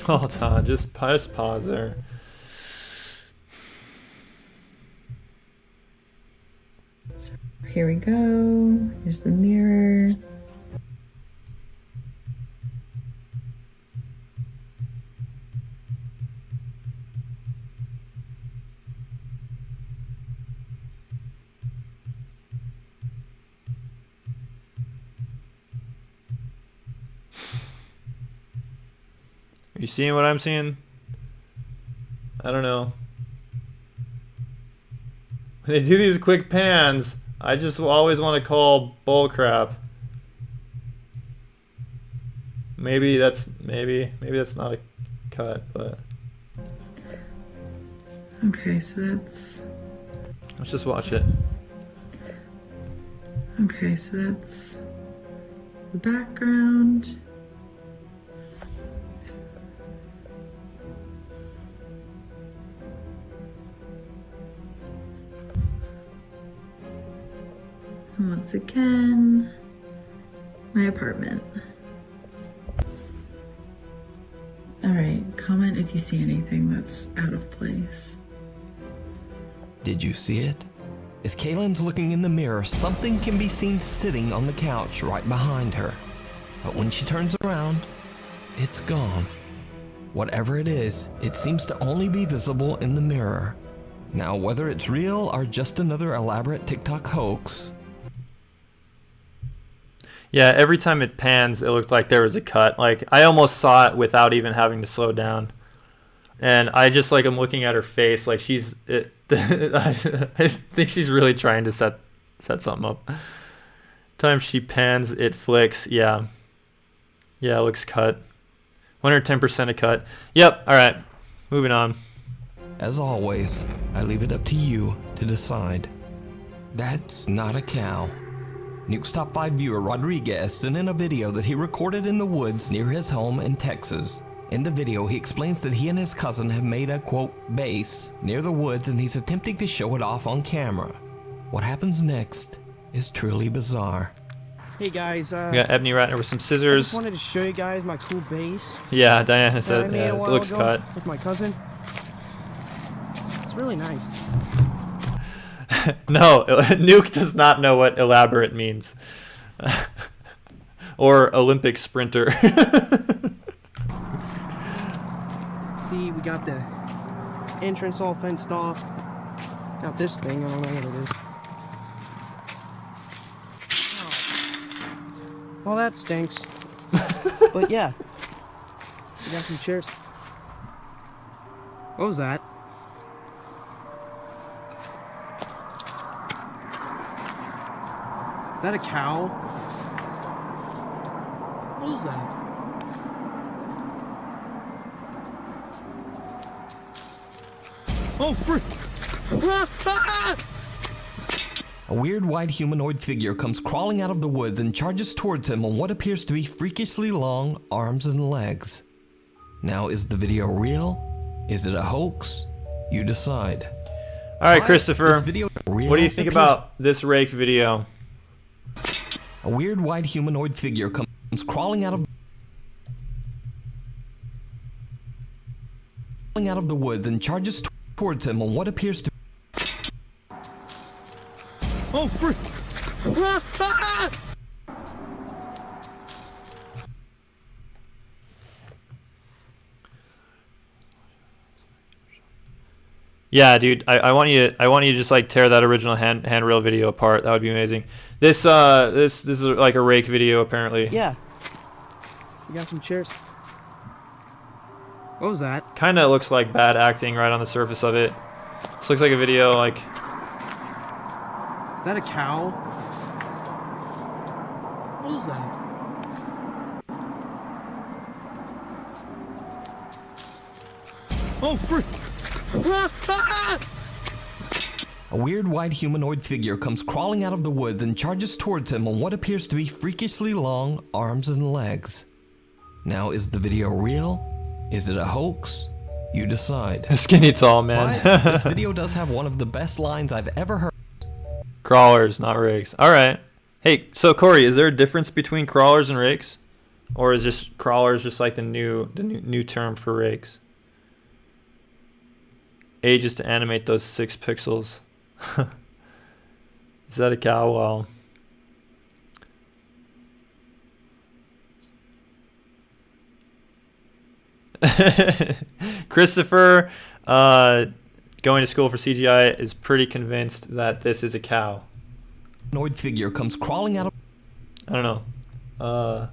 Hold on, just pause there. Here we go. Here's the mirror. Are you seeing what I'm seeing? I don't know. When they do these quick pans, I just always want to call bull crap. Maybe that's not a cut, but Okay, so that's. let's just watch it. Okay, so that's the background. And once again, my apartment. Alright, comment if you see anything that's out of place. Did you see it? As Kaylin's looking in the mirror, something can be seen sitting on the couch right behind her. But when she turns around, it's gone. Whatever it is, it seems to only be visible in the mirror. Now, whether it's real or just another elaborate TikTok hoax. Yeah, every time it pans, it looked like there was a cut. Like, I almost saw it without even having to slow down. And I just, like, I'm looking at her face, like, I think she's really trying to set something up. Time she pans, it flicks. Yeah, it looks cut. 110% a cut. Yep, all right, moving on. As always, I leave it up to you to decide. That's not a cow. Nuke's top 5 viewer Rodriguez sent in a video that he recorded in the woods near his home in Texas. In the video, he explains that he and his cousin have made a, quote, base near the woods and he's attempting to show it off on camera. What happens next is truly bizarre. Hey guys, We got Ebony Ratner with some I scissors. just wanted to show you guys my cool base Yeah, Diana that I said made yeah, a it while looks ago cut. with my cousin. It's really nice. No, Nuke does not know what elaborate means. Or Olympic sprinter. See, we got the entrance all fenced off. Got this thing, I don't know what it is. Well, that stinks. But yeah, we got some chairs. What was that? Is that a cow? What is that? Oh, frick! A weird white humanoid figure comes crawling out of the woods and charges towards him on what appears to be freakishly long arms and legs. Now, is the video real? Is it a hoax? You decide. All right, But Christopher, this video real what do you think appears- about this rake video? A weird white humanoid figure comes crawling out of the woods and charges towards him on what appears to Oh, frick! Yeah, dude, I want you to just like tear that original handrail video apart. That would be amazing. This is like a rake video apparently. Yeah. We got some chairs. What was that? Kind of looks like bad acting right on the surface of it. This looks like a video like. Is that a cow? What is that? Oh, frick! A weird white humanoid figure comes crawling out of the woods and charges towards him on what appears to be freakishly long arms and legs. Now, is the video real? Is it a hoax? You decide. Skinny tall man. But this video does have one of the best lines I've ever heard. Crawlers, not rakes. All right. Hey, so Corey, is there a difference between crawlers and rakes, or is just crawlers just like the new term for rakes? Ages to animate those 6 pixels. Is that a cow? Wow. Christopher, going to school for CGI, is pretty convinced that this is a cow. Humanoid figure comes crawling out of. I don't know.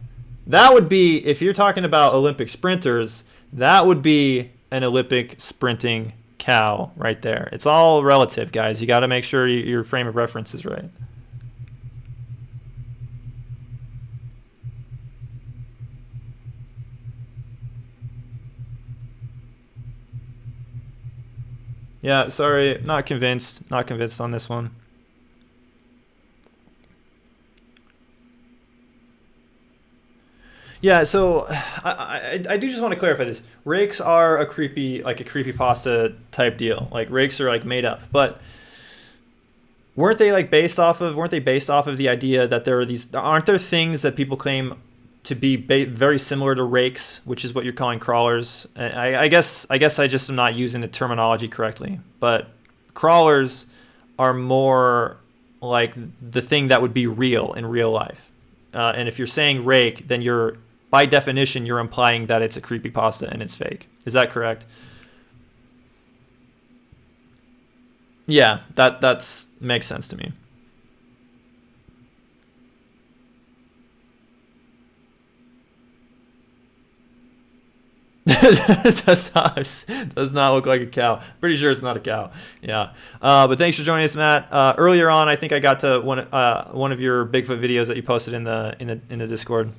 That would be, if you're talking about Olympic sprinters, that would be an Olympic sprinting cow right there. It's all relative, guys. You got to make sure your frame of reference is right. Yeah, sorry, not convinced. Not convinced on this one. Yeah, so I do just want to clarify this. Rakes are a creepypasta type deal. Like rakes are like made up, but weren't they based off of the idea that aren't there things that people claim to be very similar to rakes, which is what you're calling crawlers? I guess I just am not using the terminology correctly, but crawlers are more like the thing that would be real in real life. And if you're saying rake, then by definition, you're implying that it's a creepypasta and it's fake. Is that correct? Yeah, that makes sense to me. does not look like a cow. Pretty sure it's not a cow. Yeah. But thanks for joining us, Matt. Earlier on, I think I got to one of your Bigfoot videos that you posted in the Discord.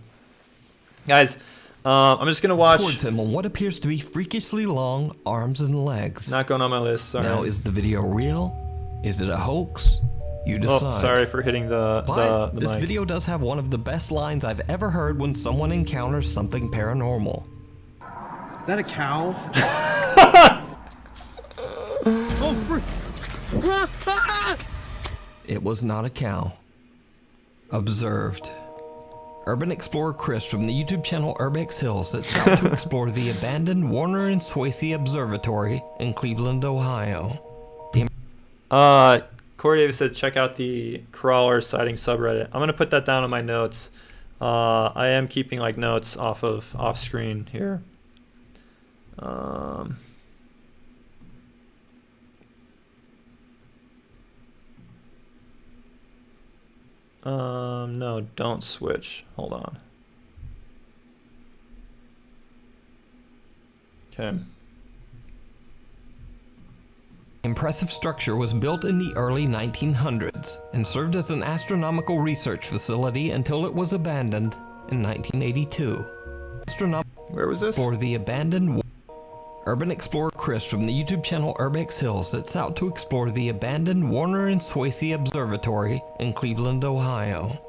Guys, I'm just gonna watch. Towards him on what appears to be freakishly long arms and legs. Not going on my list. Sorry. Now, is the video real? Is it a hoax? You decide. Oh, sorry for hitting the This mic. video does have one of the best lines I've ever heard when someone encounters something paranormal. Is that a cow? Oh, It was not a cow. Observed. Urban explorer Chris from the YouTube channel Urbex Hill sets out to explore the abandoned Warner and Swayze Observatory in Cleveland, Ohio. Corey Davis said check out the crawler sighting subreddit. I'm gonna put that down in my notes. I am keeping like notes off screen here. No, don't switch. Hold on. Okay. Impressive structure was built in the early 1900s and served as an astronomical research facility until it was abandoned in 1982. Where was this? For the abandoned Urban explorer Chris from the YouTube channel Urbex Hill sets out to explore the abandoned Warner and Swayze Observatory in Cleveland, Ohio.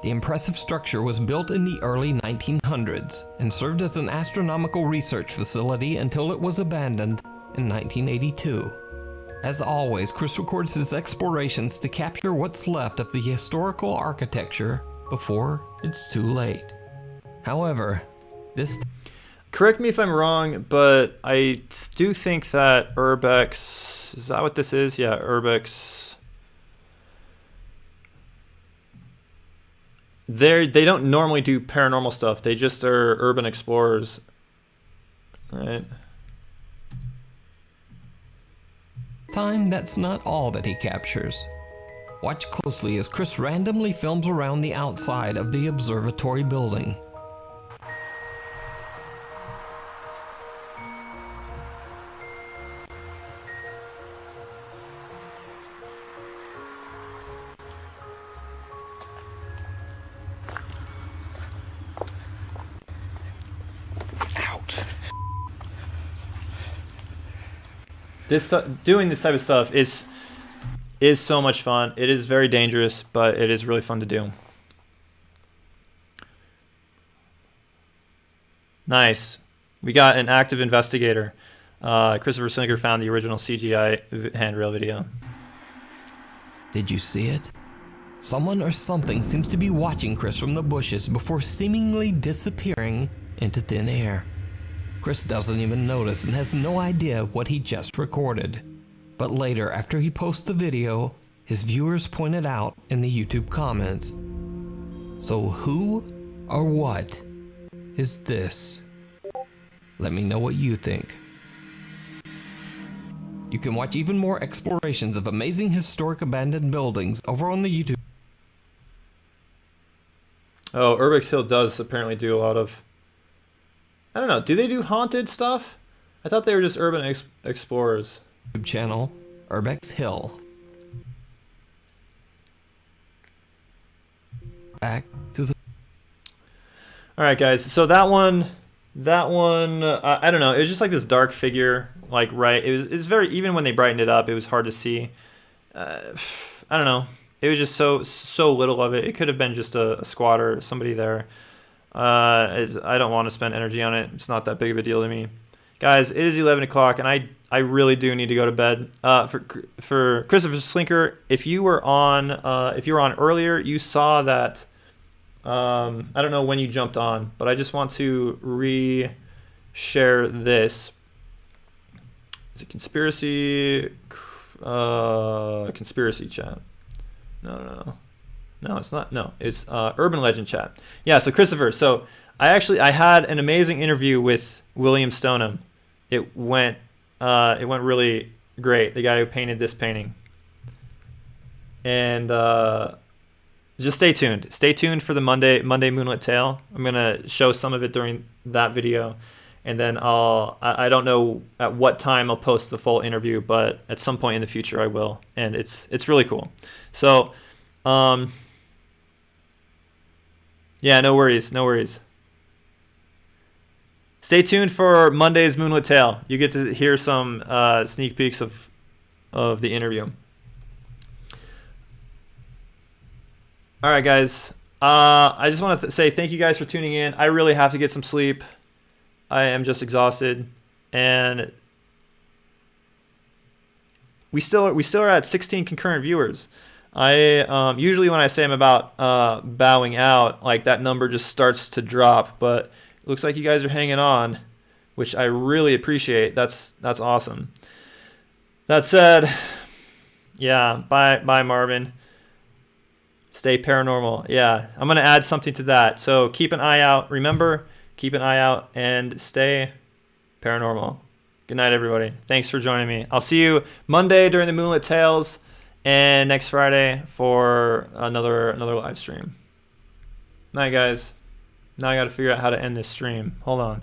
The impressive structure was built in the early 1900s and served as an astronomical research facility until it was abandoned in 1982. As always, Chris records his explorations to capture what's left of the historical architecture before it's too late. However, this... Correct me if I'm wrong, but I do think that Urbex... Is that what this is? Yeah, Urbex... They don't normally do paranormal stuff. They just are urban explorers. Right? Time, that's not all that he captures. Watch closely as Chris randomly films around the outside of the observatory building. Doing this type of stuff is so much fun. It is very dangerous, but it is really fun to do. Nice. We got an active investigator. Christopher Sinker found the original CGI handrail video. Did you see it? Someone or something seems to be watching Chris from the bushes before seemingly disappearing into thin air. Chris doesn't even notice and has no idea what he just recorded. But later, after he posts the video, his viewers pointed out in the YouTube comments. So who or what is this? Let me know what you think. You can watch even more explorations of amazing historic abandoned buildings over on the YouTube. Oh, Urbex Hill does apparently do a lot of... I don't know. Do they do haunted stuff? I thought they were just urban explorers. YouTube channel, Urbex Hill. Back to the... Alright guys, so that one, I don't know, it was just like this dark figure, like it was very, even when they brightened it up, it was hard to see. I don't know, it was just so little of it. It could have been just a squatter, somebody there. I don't want to spend energy on it. It's not that big of a deal to me. Guys, it is 11 o'clock, and I really do need to go to bed. For Christopher Slinker, if you were on earlier, you saw that. I don't know when you jumped on, but I just want to re-share this. Is it conspiracy? Conspiracy chat? No, it's not. No, it's Urban Legend chat. Yeah, so Christopher. So I had an amazing interview with William Stoneham. It went really great. The guy who painted this painting. And just stay tuned. Stay tuned for the Monday Moonlit Tale. I'm gonna show some of it during that video, and then I don't know at what time I'll post the full interview, but at some point in the future I will, and it's really cool. So. Yeah, no worries. Stay tuned for Monday's Moonlit Tale. You get to hear some sneak peeks of the interview. All right, guys. I just want to say thank you guys for tuning in. I really have to get some sleep. I am just exhausted, and we still are at 16 concurrent viewers. I usually when I say I'm about bowing out, like that number just starts to drop, but it looks like you guys are hanging on, which I really appreciate. That's awesome. That said, yeah, bye Marvin. Stay paranormal. Yeah, I'm going to add something to that. So keep an eye out. Remember, keep an eye out and stay paranormal. Good night, everybody. Thanks for joining me. I'll see you Monday during the Moonlit Tales and next Friday for another live stream. Night, guys. Now I got to figure out how to end this stream. Hold on.